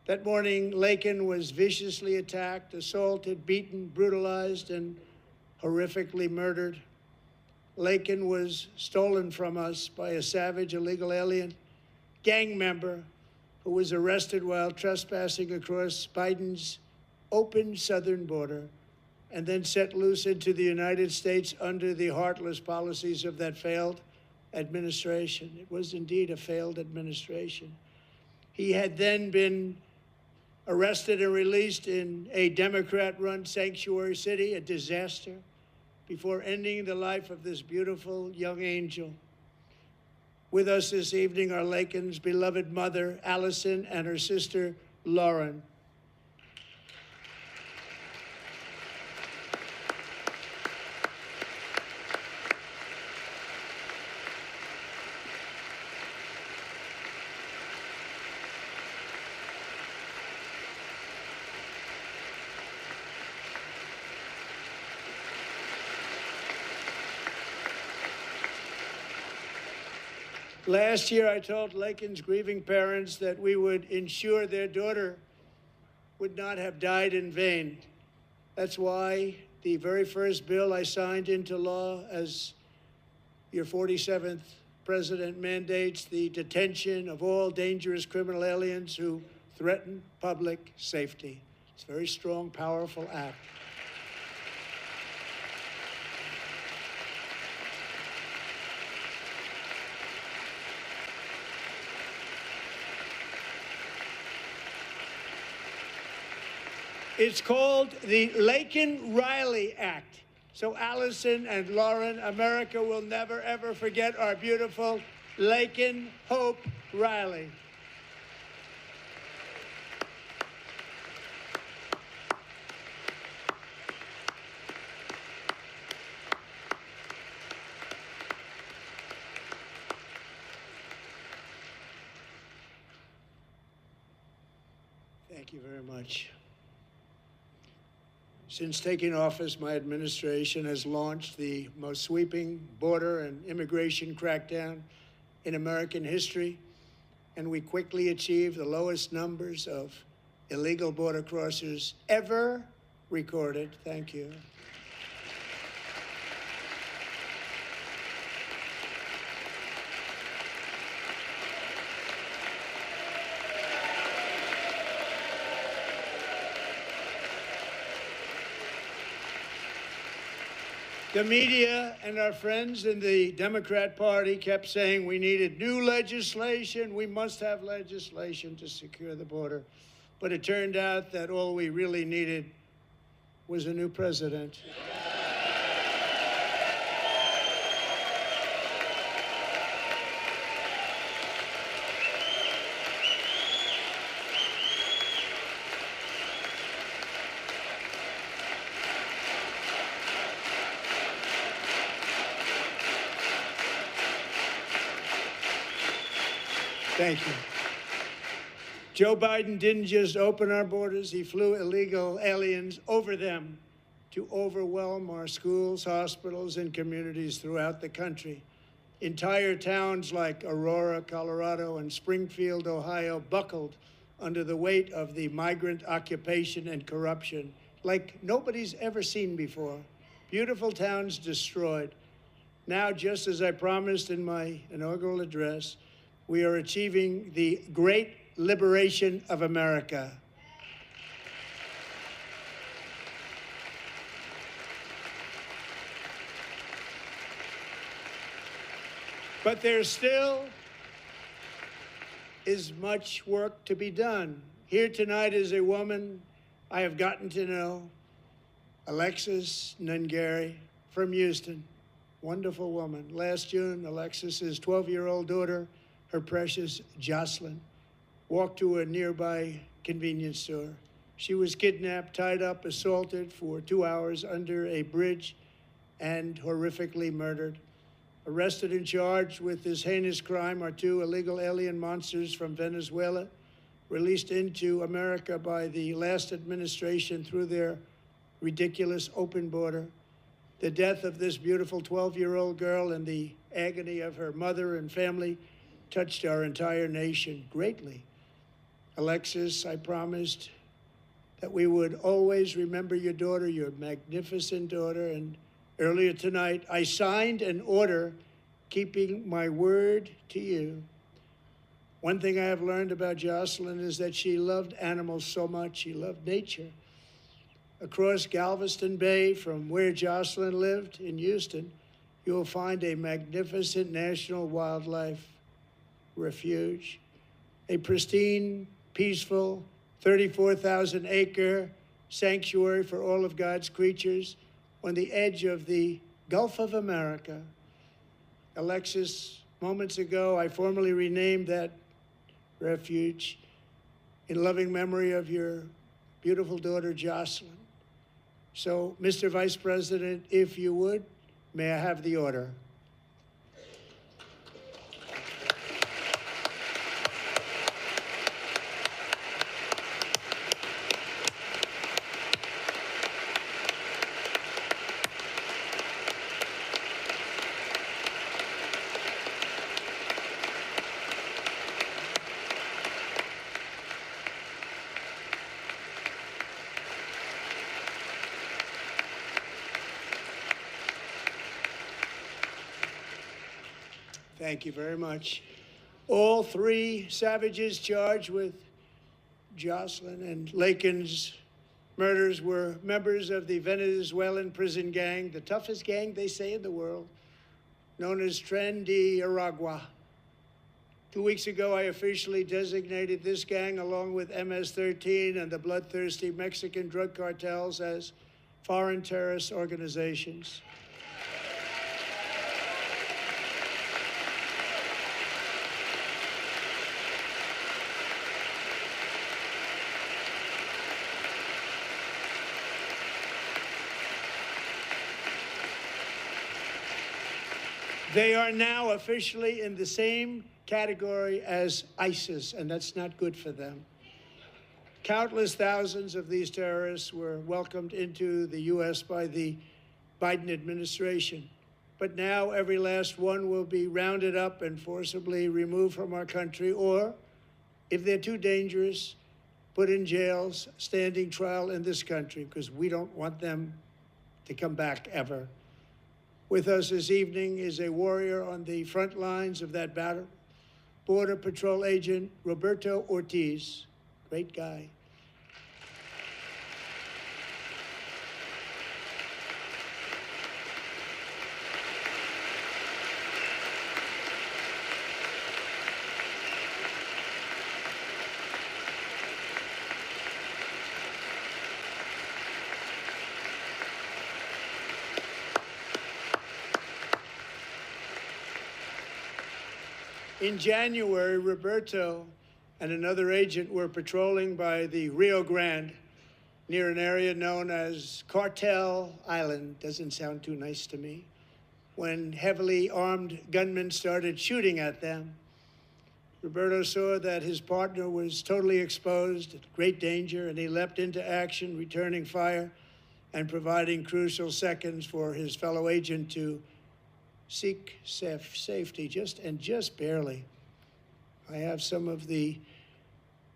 That morning, Laken was viciously attacked, assaulted, beaten, brutalized, and horrifically murdered. Laken was stolen from us by a savage illegal alien gang member who was arrested while trespassing across Biden's open southern border and then set loose into the United States under the heartless policies of that failed administration. It was indeed a failed administration. He had then been arrested and released in a Democrat-run sanctuary city, a disaster, before ending the life of this beautiful young angel. With us this evening are Laken's beloved mother, Allison, and her sister, Lauren. Last year, I told Laken's grieving parents that we would ensure their daughter would not have died in vain. That's why the very first bill I signed into law as your 47th president mandates the detention of all dangerous criminal aliens who threaten public safety. It's a very strong, powerful act. It's called the Laken-Riley Act. So Allison and Lauren, America will never, ever forget our beautiful Laken Hope Riley. Thank you very much. Since taking office, my administration has launched the most sweeping border and immigration crackdown in American history, and we quickly achieved the lowest numbers of illegal border crossers ever recorded. Thank you. The media and our friends in the Democrat Party kept saying we needed new legislation. We must have legislation to secure the border. But it turned out that all we really needed was a new president. Thank you. Joe Biden didn't just open our borders, he flew illegal aliens over them to overwhelm our schools, hospitals, and communities throughout the country. Entire towns like Aurora, Colorado, and Springfield, Ohio, buckled under the weight of the migrant occupation and corruption like nobody's ever seen before. Beautiful towns destroyed. Now, just as I promised in my inaugural address, we are achieving the great liberation of America. But there still is much work to be done. Here tonight is a woman I have gotten to know, Alexis Nungari from Houston. Wonderful woman. Last June, Alexis's 12-year-old daughter, her precious Jocelyn, walked to a nearby convenience store. She was kidnapped, tied up, assaulted for 2 hours under a bridge, and horrifically murdered. Arrested and charged with this heinous crime are 2 illegal alien monsters from Venezuela, released into America by the last administration through their ridiculous open border. The death of this beautiful 12-year-old girl and the agony of her mother and family touched our entire nation greatly. Alexis, I promised that we would always remember your daughter, your magnificent daughter, and earlier tonight, I signed an order keeping my word to you. One thing I have learned about Jocelyn is that she loved animals so much. She loved nature. Across Galveston Bay, from where Jocelyn lived in Houston, you will find a magnificent national wildlife refuge, a pristine, peaceful, 34,000-acre sanctuary for all of God's creatures on the edge of the Gulf of America. Alexis, moments ago, I formally renamed that refuge in loving memory of your beautiful daughter, Jocelyn. So, Mr. Vice President, if you would, may I have the order? Thank you very much. All 3 savages charged with Jocelyn and Lakin's murders were members of the Venezuelan prison gang, the toughest gang, they say, in the world, known as Tren de Aragua. 2 weeks ago, I officially designated this gang, along with MS-13 and the bloodthirsty Mexican drug cartels, as foreign terrorist organizations. They are now officially in the same category as ISIS, and that's not good for them. Countless thousands of these terrorists were welcomed into the U.S. by the Biden administration. But now every last one will be rounded up and forcibly removed from our country, or, if they're too dangerous, put in jails, standing trial in this country, because we don't want them to come back ever. With us this evening is a warrior on the front lines of that battle, Border Patrol Agent Roberto Ortiz. Great guy. In January, Roberto and another agent were patrolling by the Rio Grande near an area known as Cartel Island. Doesn't sound too nice to me. When heavily armed gunmen started shooting at them, Roberto saw that his partner was totally exposed, at great danger, and he leapt into action, returning fire and providing crucial seconds for his fellow agent to seek safety, just barely. I have some of the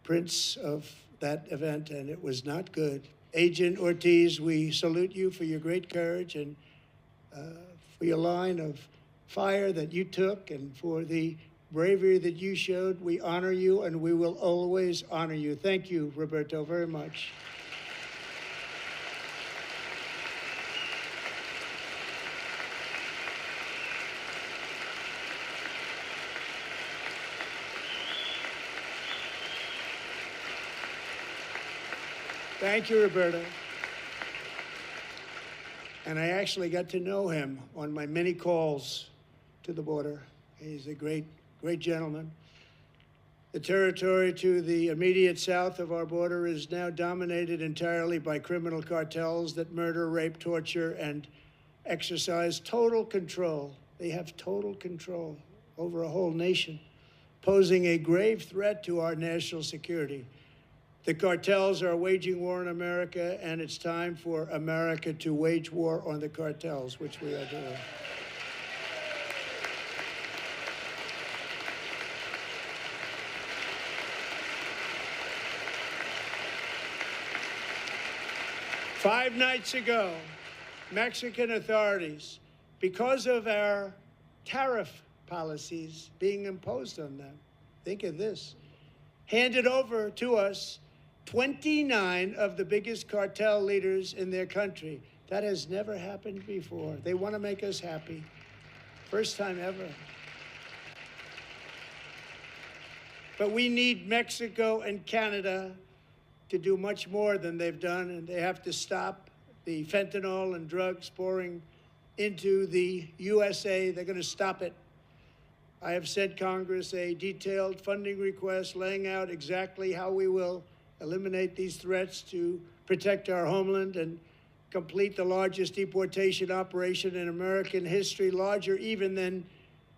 prints of that event, and it was not good. Agent Ortiz, we salute you for your great courage and for your line of fire that you took and for the bravery that you showed. We honor you, and we will always honor you. Thank you, Roberto, very much. Thank you, Roberto. And I actually got to know him on my many calls to the border. He's a great gentleman. The territory to the immediate south of our border is now dominated entirely by criminal cartels that murder, rape, torture, and exercise total control. They have total control over a whole nation, posing a grave threat to our national security. The cartels are waging war in America, and it's time for America to wage war on the cartels, which we are doing. Five nights ago, Mexican authorities, because of our tariff policies being imposed on them, think of this, handed over to us 29 of the biggest cartel leaders in their country. That has never happened before. They want to make us happy. First time ever. But we need Mexico and Canada to do much more than they've done, and they have to stop the fentanyl and drugs pouring into the USA. They're going to stop it. I have sent Congress a detailed funding request laying out exactly how we will eliminate these threats to protect our homeland and complete the largest deportation operation in American history, larger even than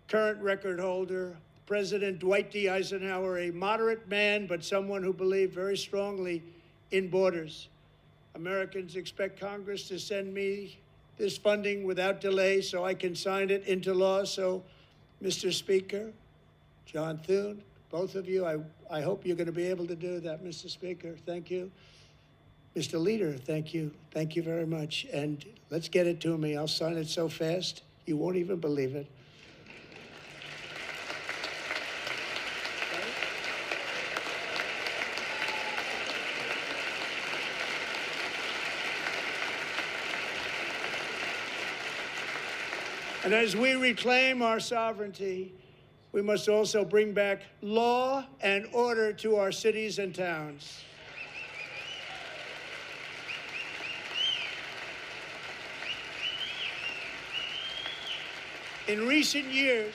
current record holder, President Dwight D. Eisenhower, a moderate man, but someone who believed very strongly in borders. Americans expect Congress to send me this funding without delay so I can sign it into law. So, Mr. Speaker, John Thune, both of you, I hope you're going to be able to do that, Mr. Speaker. Thank you. Mr. Leader, thank you. Thank you very much. And let's get it to me. I'll sign it so fast, you won't even believe it. And as we reclaim our sovereignty, we must also bring back law and order to our cities and towns. In recent years,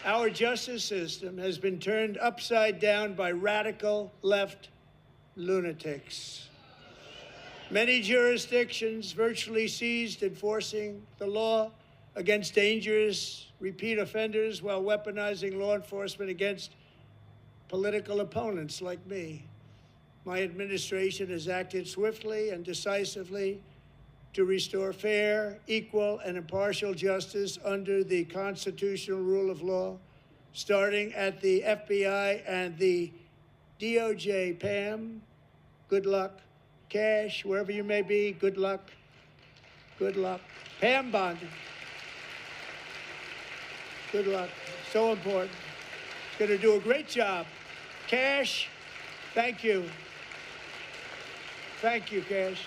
our justice system has been turned upside down by radical left lunatics. Many jurisdictions virtually ceased enforcing the law against dangerous repeat offenders while weaponizing law enforcement against political opponents like me. My administration has acted swiftly and decisively to restore fair, equal, and impartial justice under the constitutional rule of law, starting at the FBI and the DOJ. Pam, good luck. Cash, wherever you may be, good luck. Good luck. Pam Bondi, good luck. So important. Going to do a great job. Cash, thank you. Thank you, Cash.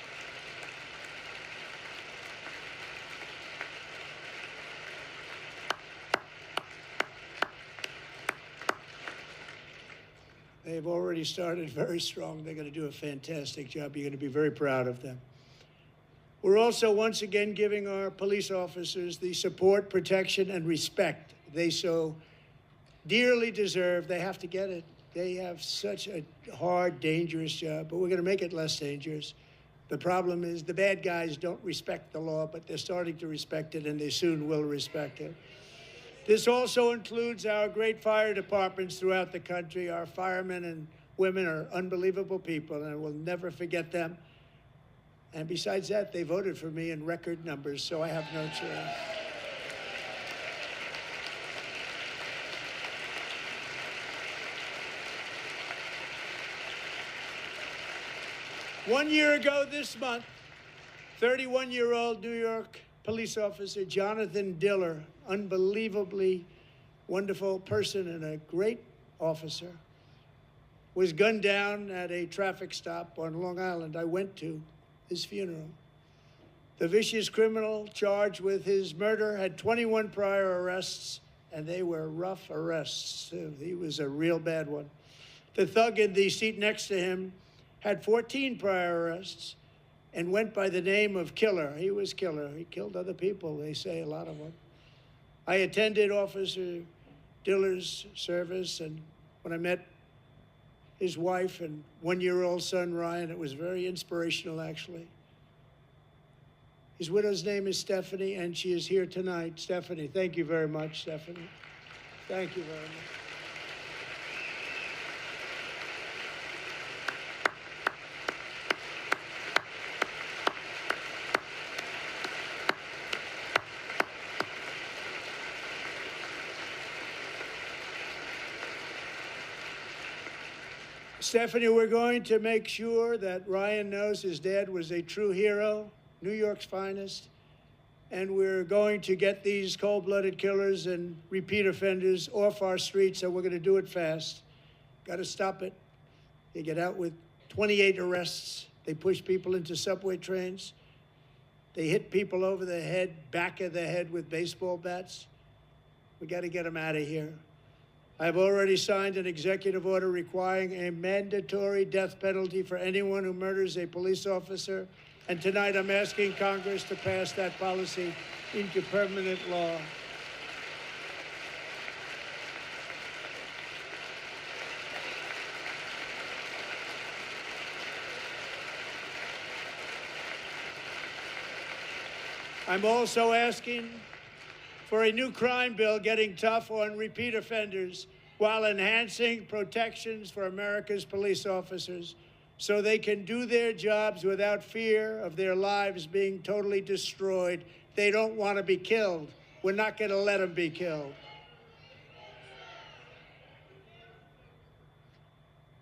They've already started very strong. They're going to do a fantastic job. You're going to be very proud of them. We're also once again giving our police officers the support, protection, and respect they so dearly deserve. They have to get it. They have such a hard, dangerous job, but we're going to make it less dangerous. The problem is the bad guys don't respect the law, but they're starting to respect it, and they soon will respect it. This also includes our great fire departments throughout the country. Our firemen and women are unbelievable people, and I will never forget them. And besides that, they voted for me in record numbers, so I have no choice. One year ago this month, 31-year-old New York police officer Jonathan Diller, unbelievably wonderful person and a great officer, was gunned down at a traffic stop on Long Island. I went to his funeral. The vicious criminal charged with his murder had 21 prior arrests, and they were rough arrests, too. He was a real bad one. The thug in the seat next to him had 14 prior arrests and went by the name of Killer. He was Killer. He killed other people, they say, a lot of them. I attended Officer Diller's service, and when I met his wife and one-year-old son, Ryan, it was very inspirational, actually. His widow's name is Stephanie, and she is here tonight. Stephanie, thank you very much, Stephanie. Thank you very much. Stephanie, we're going to make sure that Ryan knows his dad was a true hero, New York's finest, and we're going to get these cold-blooded killers and repeat offenders off our streets, so we're going to do it fast. Got to stop it. They get out with 28 arrests. They push people into subway trains. They hit people over the head, back of the head with baseball bats. We got to get them out of here. I've already signed an executive order requiring a mandatory death penalty for anyone who murders a police officer. And tonight I'm asking Congress to pass that policy into permanent law. I'm also asking for a new crime bill getting tough on repeat offenders while enhancing protections for America's police officers so they can do their jobs without fear of their lives being totally destroyed. They don't want to be killed. We're not going to let them be killed.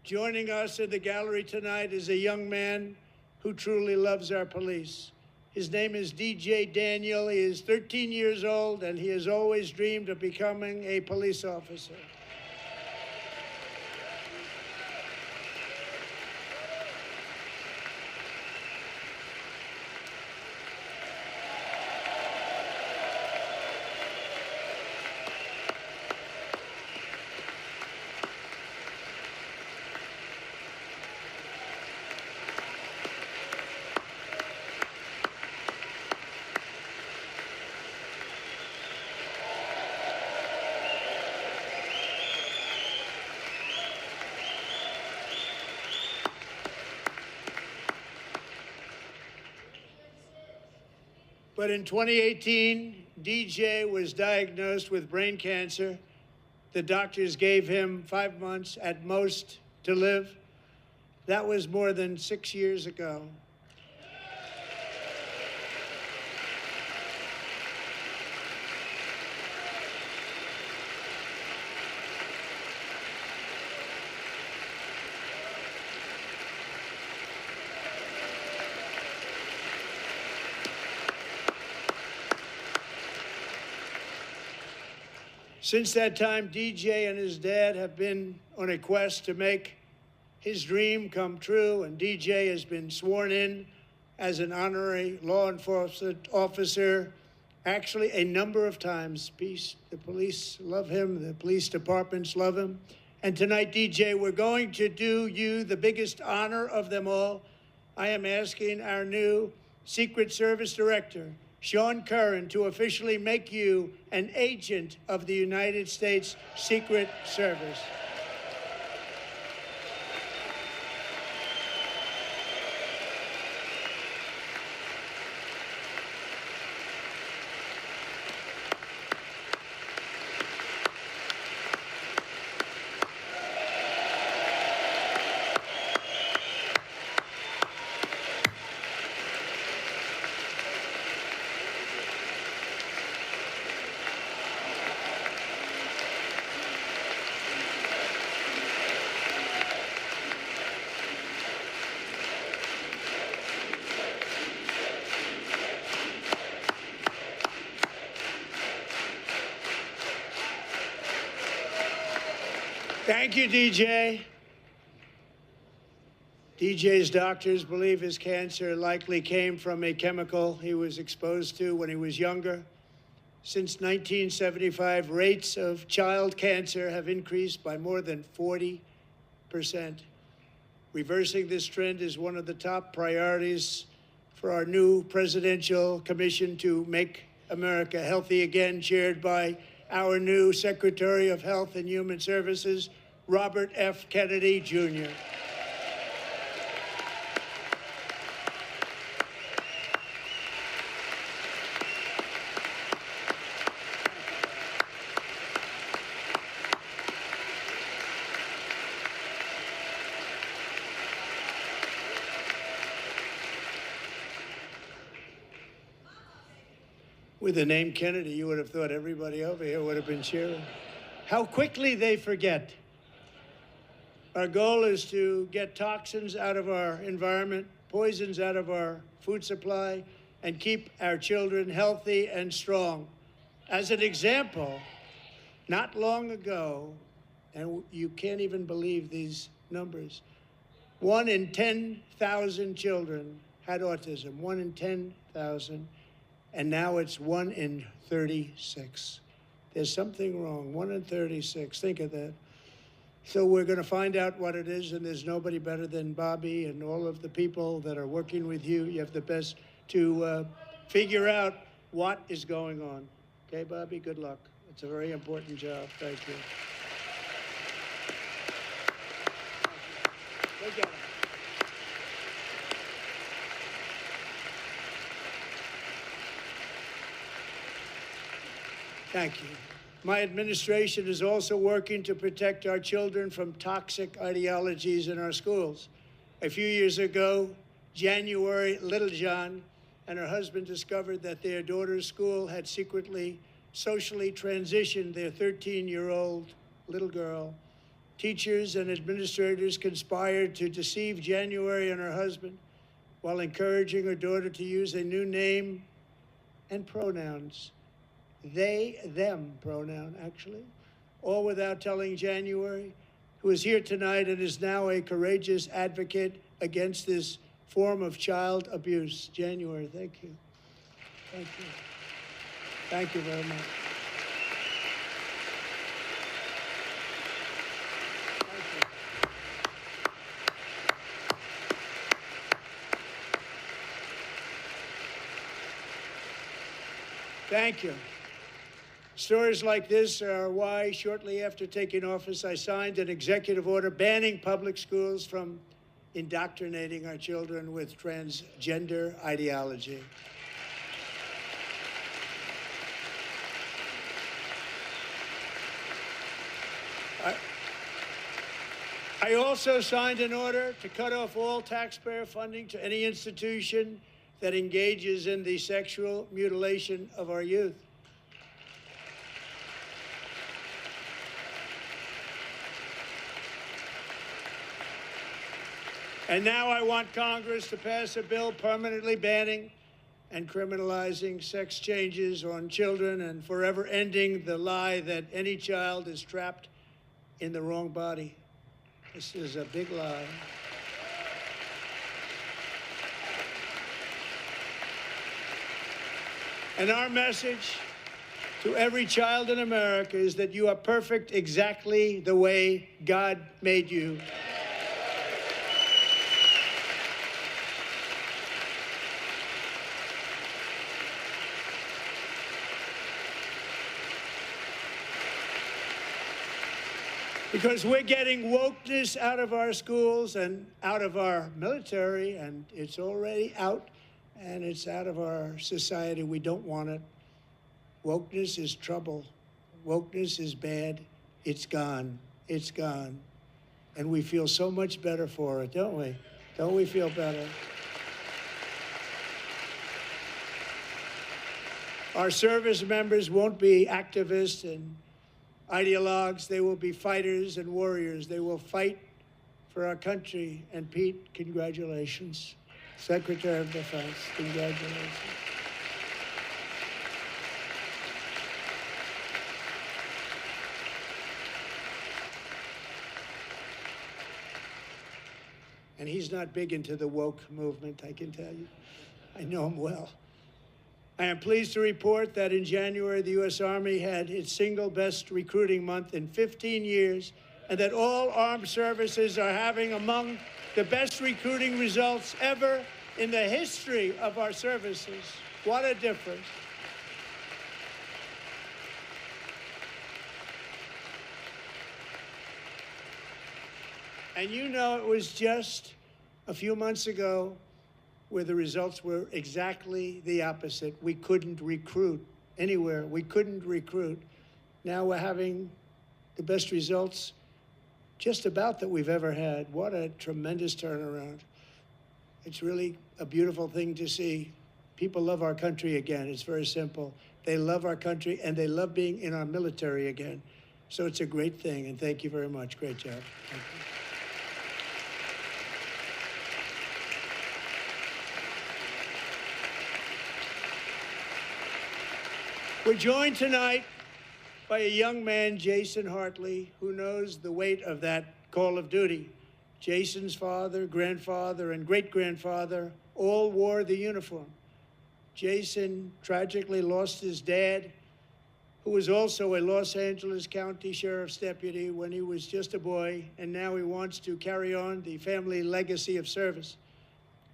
Joining us in the gallery tonight is a young man who truly loves our police. His name is DJ Daniel. He is 13 years old, and he has always dreamed of becoming a police officer. But in 2018, DJ was diagnosed with brain cancer. The doctors gave him 5 months at most to live. That was more than 6 years ago. Since that time, DJ and his dad have been on a quest to make his dream come true, and DJ has been sworn in as an honorary law enforcement officer, actually a number of times. The police love him, the police departments love him. And tonight, DJ, we're going to do you the biggest honor of them all. I am asking our new Secret Service Director, Sean Curran, to officially make you an agent of the United States Secret Service. Thank you, DJ. DJ's doctors believe his cancer likely came from a chemical he was exposed to when he was younger. Since 1975, rates of child cancer have increased by more than 40%. Reversing this trend is one of the top priorities for our new presidential commission to make America healthy again, chaired by our new Secretary of Health and Human Services, Robert F. Kennedy, Jr. With the name Kennedy, you would have thought everybody over here would have been cheering. How quickly they forget. Our goal is to get toxins out of our environment, poisons out of our food supply, and keep our children healthy and strong. As an example, not long ago, and you can't even believe these numbers, 1 in 10,000 children had autism, 1 in 10,000. And now it's 1 in 36. There's something wrong, 1 in 36, think of that. So we're gonna find out what it is, and there's nobody better than Bobby and all of the people that are working with you. You have the best to figure out what is going on. Okay, Bobby, good luck. It's a very important job, thank you. Go get 'em. Thank you. My administration is also working to protect our children from toxic ideologies in our schools. A few years ago, January Littlejohn and her husband discovered that their daughter's school had secretly socially transitioned their 13-year-old little girl. Teachers and administrators conspired to deceive January and her husband while encouraging her daughter to use a new name and pronouns. They, them pronoun, actually, all without telling January, who is here tonight and is now a courageous advocate against this form of child abuse. January, thank you. Thank you. Thank you very much. Thank you. Thank you. Stories like this are why, shortly after taking office, I signed an executive order banning public schools from indoctrinating our children with transgender ideology. I also signed an order to cut off all taxpayer funding to any institution that engages in the sexual mutilation of our youth. And now I want Congress to pass a bill permanently banning and criminalizing sex changes on children and forever ending the lie that any child is trapped in the wrong body. This is a big lie. And our message to every child in America is that you are perfect exactly the way God made you. Because we're getting wokeness out of our schools and out of our military, and it's already out, and it's out of our society. We don't want it. Wokeness is trouble. Wokeness is bad. It's gone. It's gone. And we feel so much better for it, don't we? Don't we feel better? Our service members won't be activists and ideologues. They will be fighters and warriors. They will fight for our country. And Pete, congratulations. Secretary of Defense, congratulations. And he's not big into the woke movement, I can tell you. I know him well. I am pleased to report that in January, the U.S. Army had its single best recruiting month in 15 years, and that all armed services are having among the best recruiting results ever in the history of our services. What a difference. And you know, it was just a few months ago where the results were exactly the opposite. We couldn't recruit anywhere. We couldn't recruit. Now we're having the best results just about that we've ever had. What a tremendous turnaround. It's really a beautiful thing to see. People love our country again. It's very simple. They love our country, and they love being in our military again. So it's a great thing, and thank you very much. Great job. Thank you. We're joined tonight by a young man, Jason Hartley, who knows the weight of that call of duty. Jason's father, grandfather, and great-grandfather all wore the uniform. Jason tragically lost his dad, who was also a Los Angeles County Sheriff's deputy when he was just a boy, and now he wants to carry on the family legacy of service.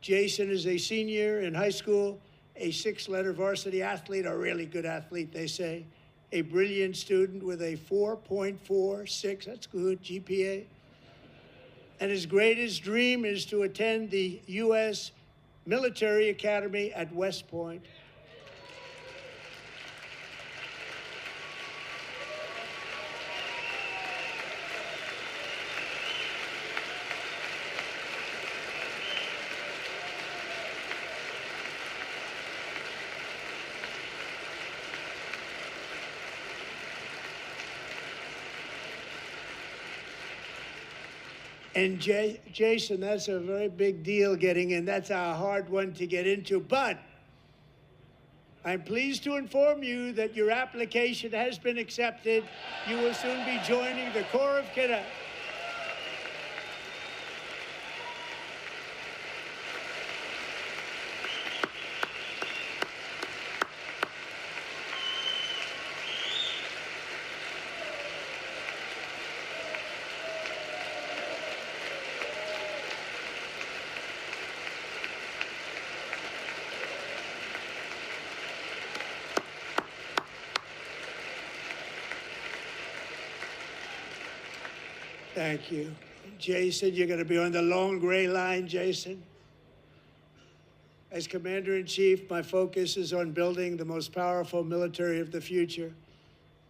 Jason is a senior in high school, a six-letter varsity athlete, a really good athlete, they say, a brilliant student with a 4.46, that's good, GPA. And his greatest dream is to attend the U.S. Military Academy at West Point. And Jason, that's a very big deal getting in. That's a hard one to get into. But I'm pleased to inform you that your application has been accepted. You will soon be joining the Corps of Cadets. Thank you. Jason, you're going to be on the long gray line, Jason. As Commander-in-Chief, my focus is on building the most powerful military of the future.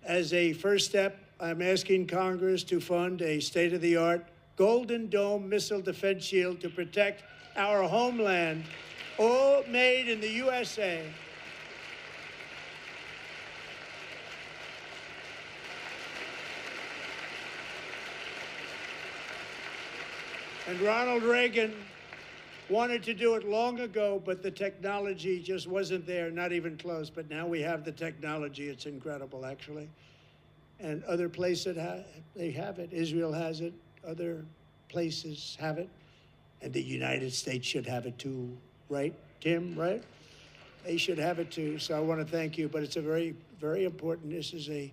As a first step, I'm asking Congress to fund a state-of-the-art Golden Dome missile defense shield to protect our homeland, all made in the USA. And Ronald Reagan wanted to do it long ago, but the technology just wasn't there, not even close. But now we have the technology. It's incredible, actually. And other places, they have it. Israel has it. Other places have it. And the United States should have it too, right, Tim, right? They should have it too. So I want to thank you. But it's a very, very important. This is a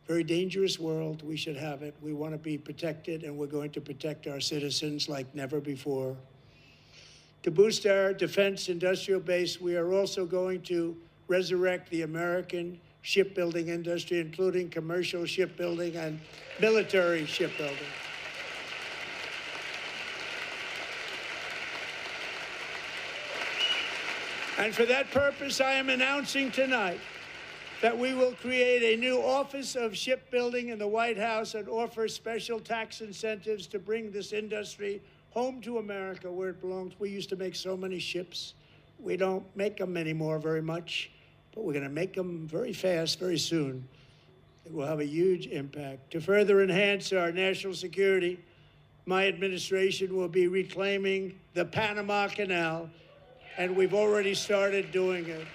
very dangerous world. We should have it. We want to be protected, and we're going to protect our citizens like never before. To boost our defense industrial base, we are also going to resurrect the American shipbuilding industry, including commercial shipbuilding and military shipbuilding. And for that purpose, I am announcing tonight that we will create a new Office of Shipbuilding in the White House and offer special tax incentives to bring this industry home to America where it belongs. We used to make so many ships. We don't make them anymore very much, but we're going to make them very fast, very soon. It will have a huge impact. To further enhance our national security, my administration will be reclaiming the Panama Canal, and we've already started doing it.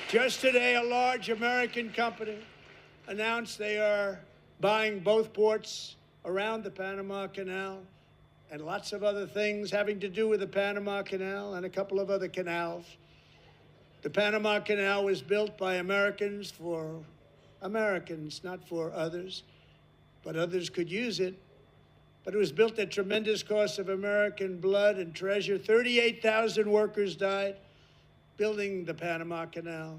Just today, a large American company announced they are buying both ports around the Panama Canal and lots of other things having to do with the Panama Canal and a couple of other canals. The Panama Canal was built by Americans for Americans, not for others, but others could use it. But it was built at tremendous cost of American blood and treasure. 38,000 workers died building the Panama Canal.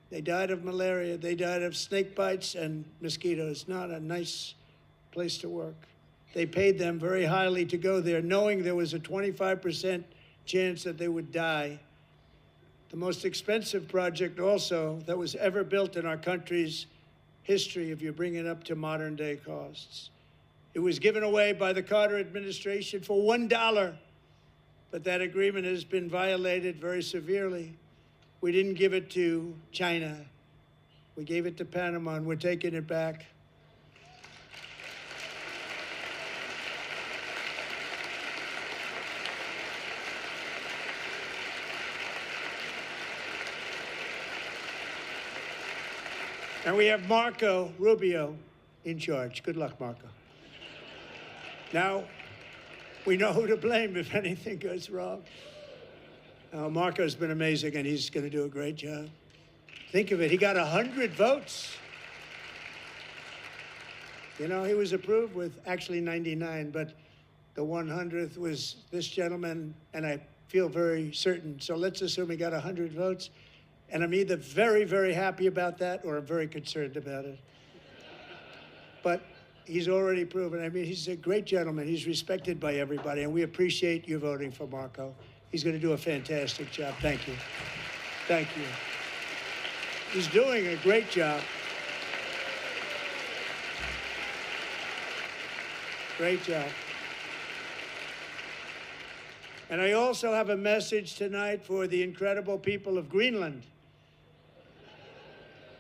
They died of malaria. They died of snake bites and mosquitoes. Not a nice place to work. They paid them very highly to go there, knowing there was a 25% chance that they would die. The most expensive project also that was ever built in our country's history, if you bring it up to modern day costs. It was given away by the Carter administration for $1. But that agreement has been violated very severely. We didn't give it to China. We gave it to Panama, and we're taking it back. And we have Marco Rubio in charge. Good luck, Marco. Now, we know who to blame if anything goes wrong. Marco's been amazing, and he's going to do a great job. Think of it. He got 100 votes. You know, he was approved with actually 99, but the 100th was this gentleman, and I feel very certain. So let's assume he got 100 votes. And I'm either very, very happy about that or I'm very concerned about it. But he's already proven. I mean, he's a great gentleman. He's respected by everybody, and we appreciate you voting for Marco. He's going to do a fantastic job. Thank you. Thank you. He's doing a great job. Great job. And I also have a message tonight for the incredible people of Greenland.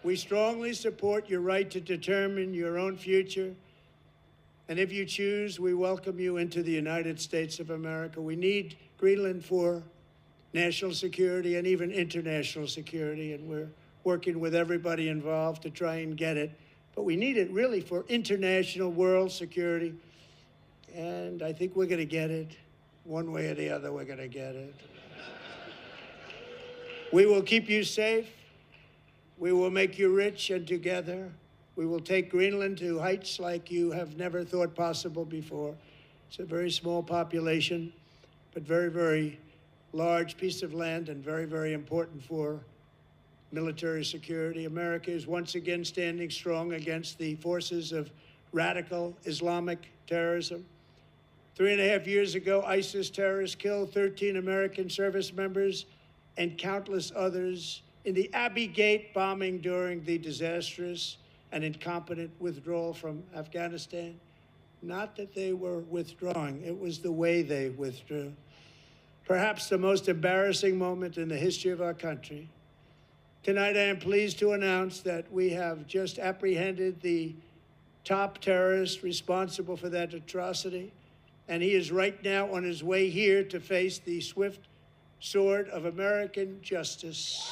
We strongly support your right to determine your own future. And if you choose, we welcome you into the United States of America. We need Greenland for national security and even international security, and we're working with everybody involved to try and get it. But we need it really for international world security, and I think we're going to get it. One way or the other, we're going to get it. We will keep you safe. We will make you rich, and together we will take Greenland to heights like you have never thought possible before. It's a very small population, but very, very large piece of land and very, very important for military security. America is once again standing strong against the forces of radical Islamic terrorism. 3.5 years ago, ISIS terrorists killed 13 American service members and countless others in the Abbey Gate bombing during the disastrous and incompetent withdrawal from Afghanistan. Not that they were withdrawing, it was the way they withdrew. Perhaps the most embarrassing moment in the history of our country. Tonight, I am pleased to announce that we have just apprehended the top terrorist responsible for that atrocity, and he is right now on his way here to face the swift sword of American justice.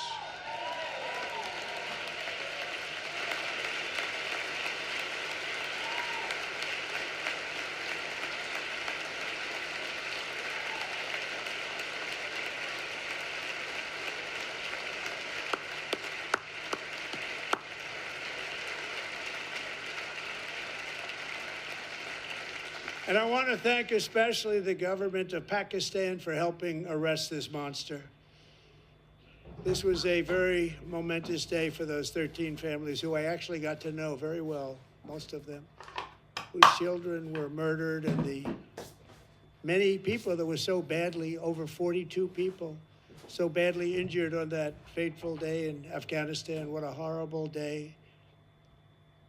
And I want to thank especially the government of Pakistan for helping arrest this monster. This was a very momentous day for those 13 families who I actually got to know very well, most of them, whose children were murdered, and the many people that were so badly, over 42 people, so badly injured on that fateful day in Afghanistan. What a horrible day.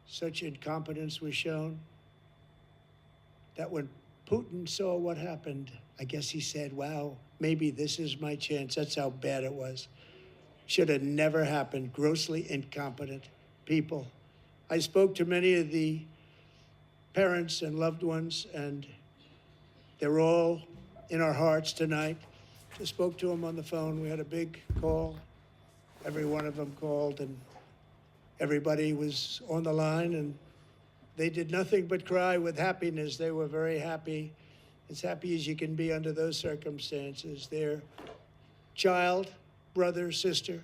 Such incompetence was shown that when Putin saw what happened, I guess he said, wow, maybe this is my chance. That's how bad it was. Should have never happened. Grossly incompetent people. I spoke to many of the parents and loved ones, and they're all in our hearts tonight. Just spoke to them on the phone. We had a big call. Every one of them called, and everybody was on the line, and they did nothing but cry with happiness. They were very happy, as happy as you can be under those circumstances. Their child, brother, sister,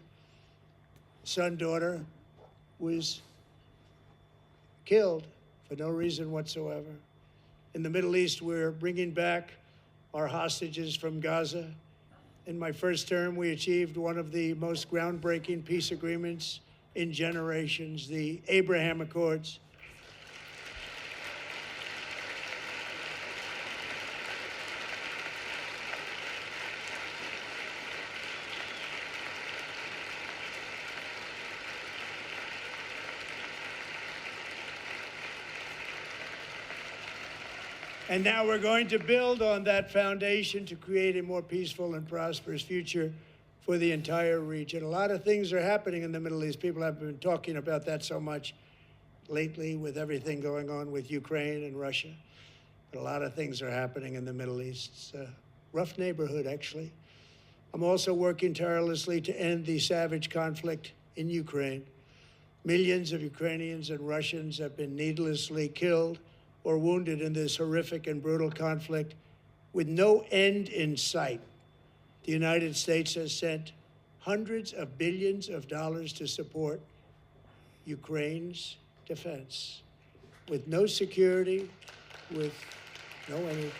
son, daughter was killed for no reason whatsoever. In the Middle East, we're bringing back our hostages from Gaza. In my first term, we achieved one of the most groundbreaking peace agreements in generations, the Abraham Accords. And now we're going to build on that foundation to create a more peaceful and prosperous future for the entire region. A lot of things are happening in the Middle East. People have been talking about that so much lately with everything going on with Ukraine and Russia. But a lot of things are happening in the Middle East. It's a rough neighborhood, actually. I'm also working tirelessly to end the savage conflict in Ukraine. Millions of Ukrainians and Russians have been needlessly killed or wounded in this horrific and brutal conflict with no end in sight. The United States has sent hundreds of billions of dollars to support Ukraine's defense, with no security, with no anything.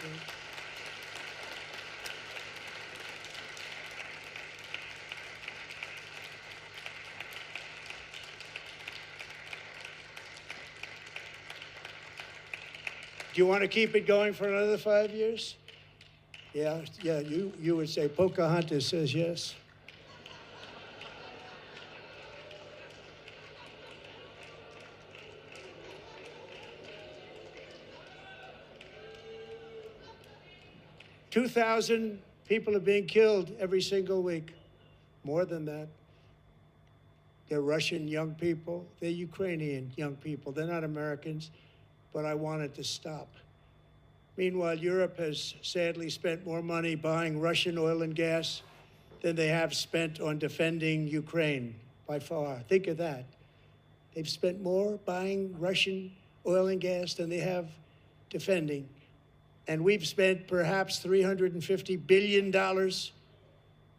Do you want to keep it going for another 5 years? Yeah, you would say Pocahontas says yes. $2,000 people are being killed every single week. More than that. They're Russian young people. They're Ukrainian young people. They're not Americans. But I want it to stop. Meanwhile, Europe has sadly spent more money buying Russian oil and gas than they have spent on defending Ukraine, by far. Think of that. They've spent more buying Russian oil and gas than they have defending. And we've spent perhaps $350 billion,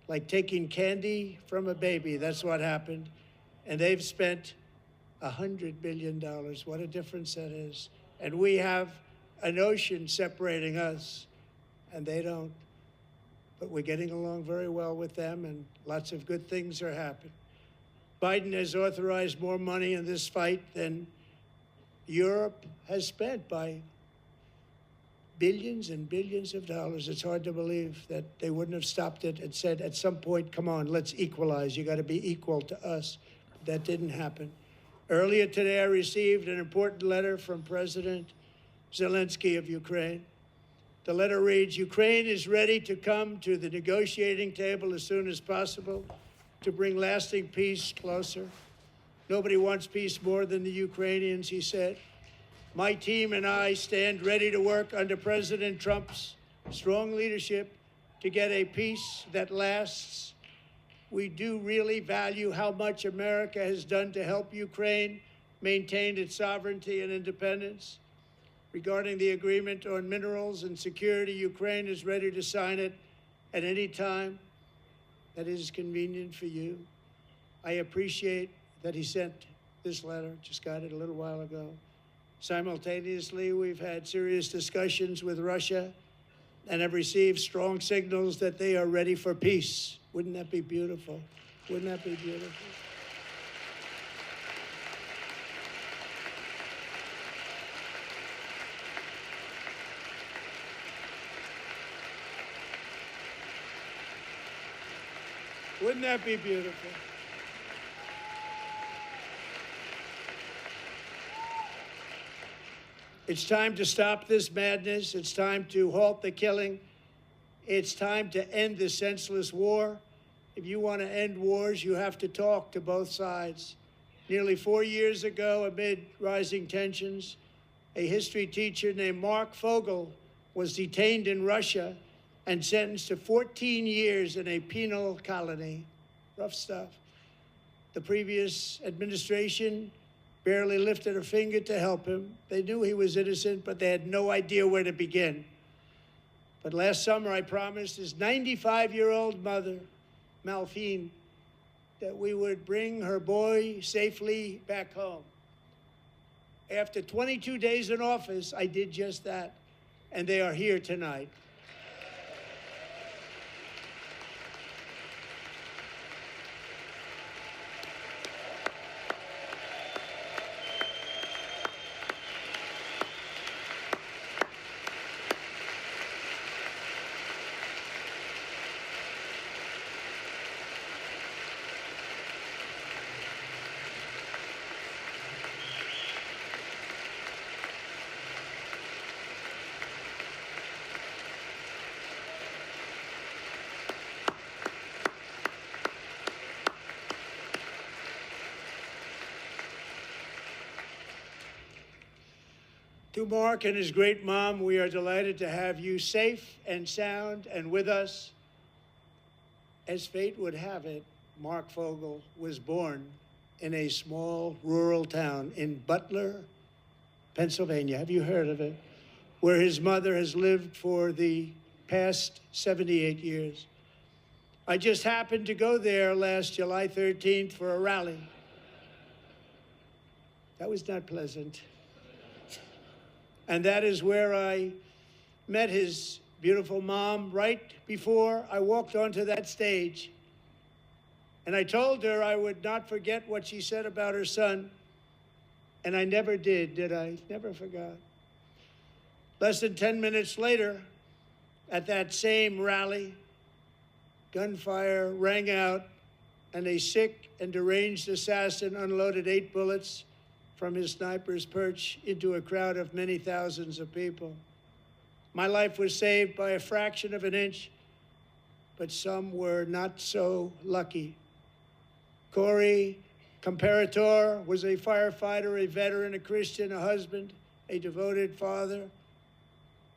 like taking candy from a baby. That's what happened. And they've spent $100 billion. What a difference that is. And we have an ocean separating us, and they don't. But we're getting along very well with them, and lots of good things are happening. Biden has authorized more money in this fight than Europe has spent by billions and billions of dollars. It's hard to believe that they wouldn't have stopped it and said at some point, come on, let's equalize. You got to be equal to us. That didn't happen. Earlier today, I received an important letter from President Zelensky of Ukraine. The letter reads, Ukraine is ready to come to the negotiating table as soon as possible to bring lasting peace closer. Nobody wants peace more than the Ukrainians, he said. My team and I stand ready to work under President Trump's strong leadership to get a peace that lasts. We do really value how much America has done to help Ukraine maintain its sovereignty and independence. Regarding the agreement on minerals and security, Ukraine is ready to sign it at any time that is convenient for you. I appreciate that he sent this letter, just got it a little while ago. Simultaneously, we've had serious discussions with Russia and have received strong signals that they are ready for peace. Wouldn't that be beautiful? Wouldn't that be beautiful? Wouldn't that be beautiful? It's time to stop this madness. It's time to halt the killing. It's time to end this senseless war. If you want to end wars, you have to talk to both sides. Nearly 4 years ago, amid rising tensions, a history teacher named Mark Fogel was detained in Russia and sentenced to 14 years in a penal colony. Rough stuff. The previous administration barely lifted a finger to help him. They knew he was innocent, but they had no idea where to begin. But last summer, I promised his 95-year-old mother, Malphine, that we would bring her boy safely back home. After 22 days in office, I did just that, and they are here tonight. To Mark and his great mom, we are delighted to have you safe and sound and with us. As fate would have it, Mark Fogel was born in a small rural town in Butler, Pennsylvania. Have you heard of it? Where his mother has lived for the past 78 years. I just happened to go there last July 13th for a rally. That was not pleasant. And that is where I met his beautiful mom right before I walked onto that stage. And I told her I would not forget what she said about her son. And I never did I? Never forgot. Less than 10 minutes later, at that same rally, gunfire rang out, and a sick and deranged assassin unloaded 8 bullets from his sniper's perch into a crowd of many thousands of people. My life was saved by a fraction of an inch, but some were not so lucky. Corey Comparator was a firefighter, a veteran, a Christian, a husband, a devoted father,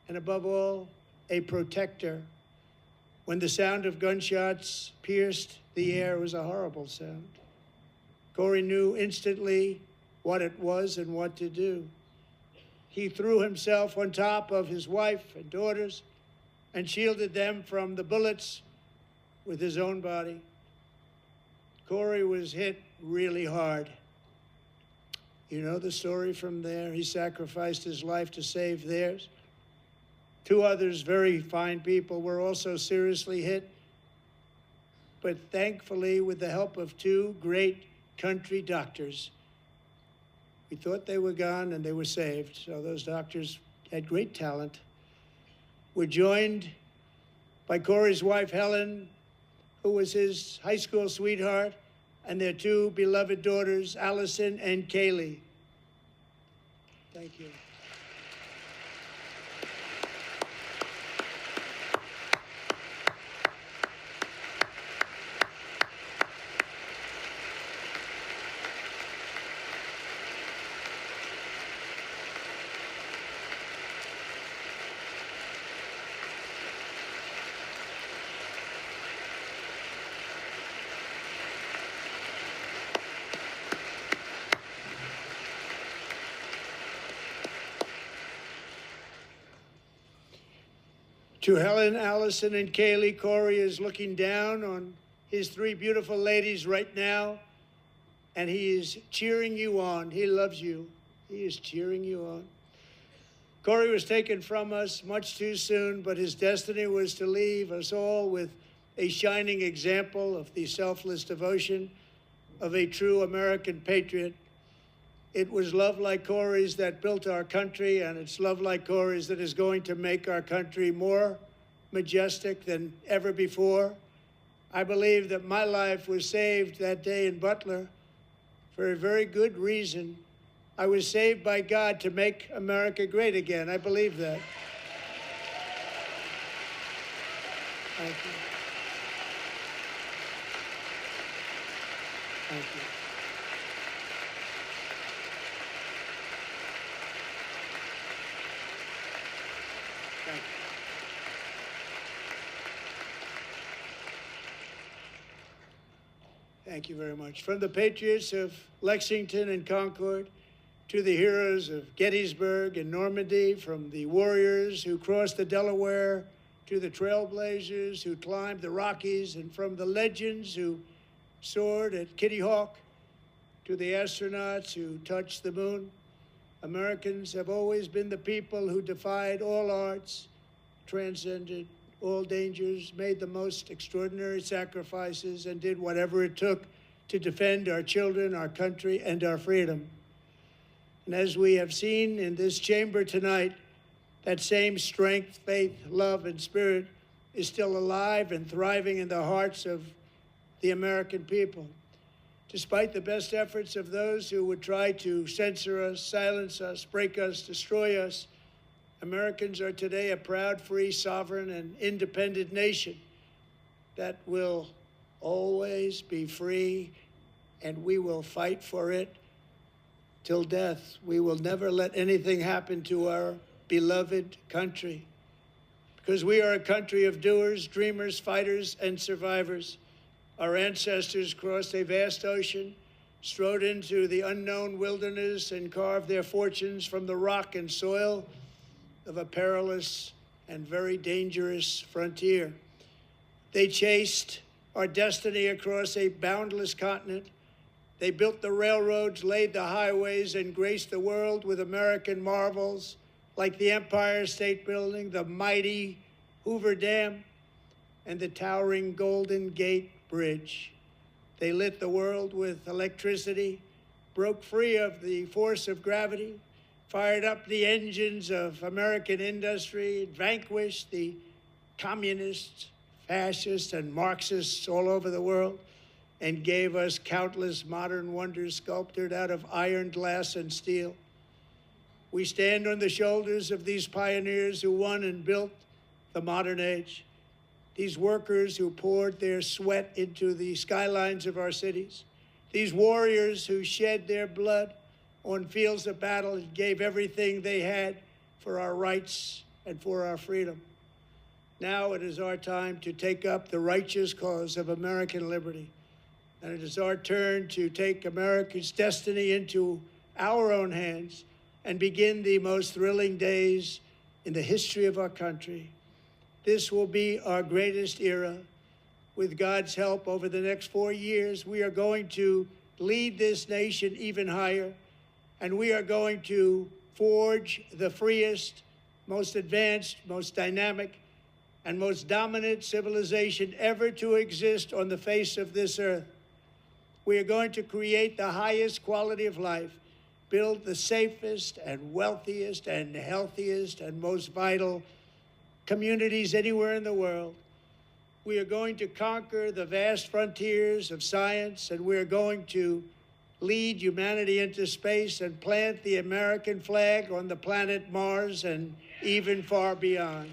and above all, a protector. When the sound of gunshots pierced the air, it was a horrible sound. Corey knew instantly what it was and what to do. He threw himself on top of his wife and daughters and shielded them from the bullets with his own body. Corey was hit really hard. You know the story from there. He sacrificed his life to save theirs. 2 others, very fine people, were also seriously hit. But thankfully, with the help of 2 great country doctors, we thought they were gone and they were saved. So those doctors had great talent. We're joined by Corey's wife, Helen, who was his high school sweetheart, and their two beloved daughters, Allison and Kaylee. Thank you. To Helen, Allison, and Kaylee, Corey is looking down on his three beautiful ladies right now, and he is cheering you on. He loves you. He is cheering you on. Corey was taken from us much too soon, but his destiny was to leave us all with a shining example of the selfless devotion of a true American patriot. It was love like Corey's that built our country, and it's love like Corey's that is going to make our country more majestic than ever before. I believe that my life was saved that day in Butler for a very good reason. I was saved by God to make America great again. I believe that. Thank you. Thank you. Thank you. Thank you very much. From the patriots of Lexington and Concord to the heroes of Gettysburg and Normandy, from the warriors who crossed the Delaware to the trailblazers who climbed the Rockies, and from the legends who soared at Kitty Hawk to the astronauts who touched the moon, Americans have always been the people who defied all odds, transcended all dangers, made the most extraordinary sacrifices, and did whatever it took to defend our children, our country, and our freedom. And as we have seen in this chamber tonight, that same strength, faith, love, and spirit is still alive and thriving in the hearts of the American people. Despite the best efforts of those who would try to censor us, silence us, break us, destroy us, Americans are today a proud, free, sovereign, and independent nation that will always be free, and we will fight for it till death. We will never let anything happen to our beloved country, because we are a country of doers, dreamers, fighters, and survivors. Our ancestors crossed a vast ocean, strode into the unknown wilderness, and carved their fortunes from the rock and soil of a perilous and very dangerous frontier. They chased our destiny across a boundless continent. They built the railroads, laid the highways, and graced the world with American marvels like the Empire State Building, the mighty Hoover Dam, and the towering Golden Gate Bridge. They lit the world with electricity, broke free of the force of gravity, fired up the engines of American industry, vanquished the communists, fascists, and Marxists all over the world, and gave us countless modern wonders sculptured out of iron, glass, and steel. We stand on the shoulders of these pioneers who won and built the modern age, these workers who poured their sweat into the skylines of our cities, these warriors who shed their blood on fields of battle and gave everything they had for our rights and for our freedom. Now it is our time to take up the righteous cause of American liberty. And it is our turn to take America's destiny into our own hands and begin the most thrilling days in the history of our country. This will be our greatest era. With God's help, over the next 4 years, we are going to lead this nation even higher, and we are going to forge the freest, most advanced, most dynamic, and most dominant civilization ever to exist on the face of this earth. We are going to create the highest quality of life, build the safest and wealthiest and healthiest and most vital communities anywhere in the world. We are going to conquer the vast frontiers of science, and we are going to lead humanity into space and plant the American flag on the planet Mars and even far beyond.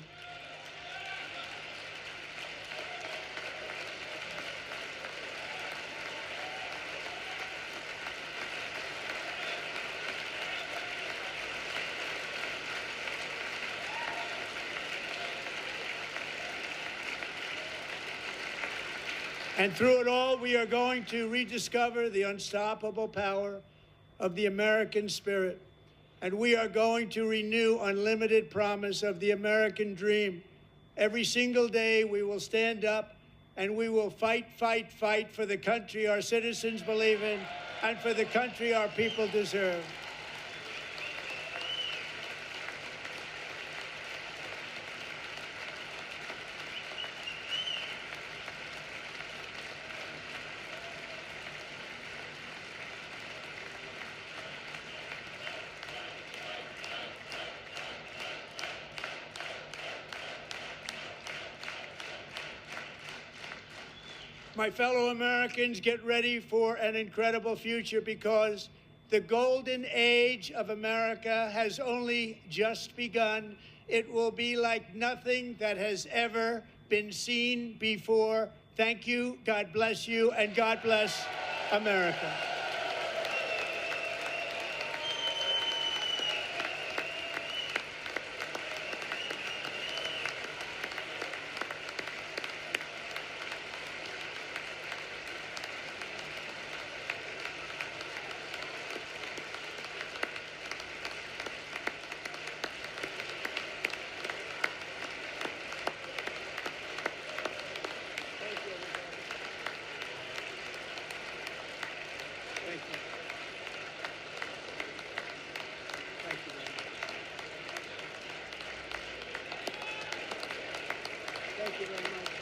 And through it all, we are going to rediscover the unstoppable power of the American spirit. And we are going to renew unlimited promise of the American dream. Every single day, we will stand up and we will fight, fight, fight for the country our citizens believe in and for the country our people deserve. My fellow Americans, get ready for an incredible future because the golden age of America has only just begun. It will be like nothing that has ever been seen before. Thank you, God bless you, and God bless America. Thank you very much.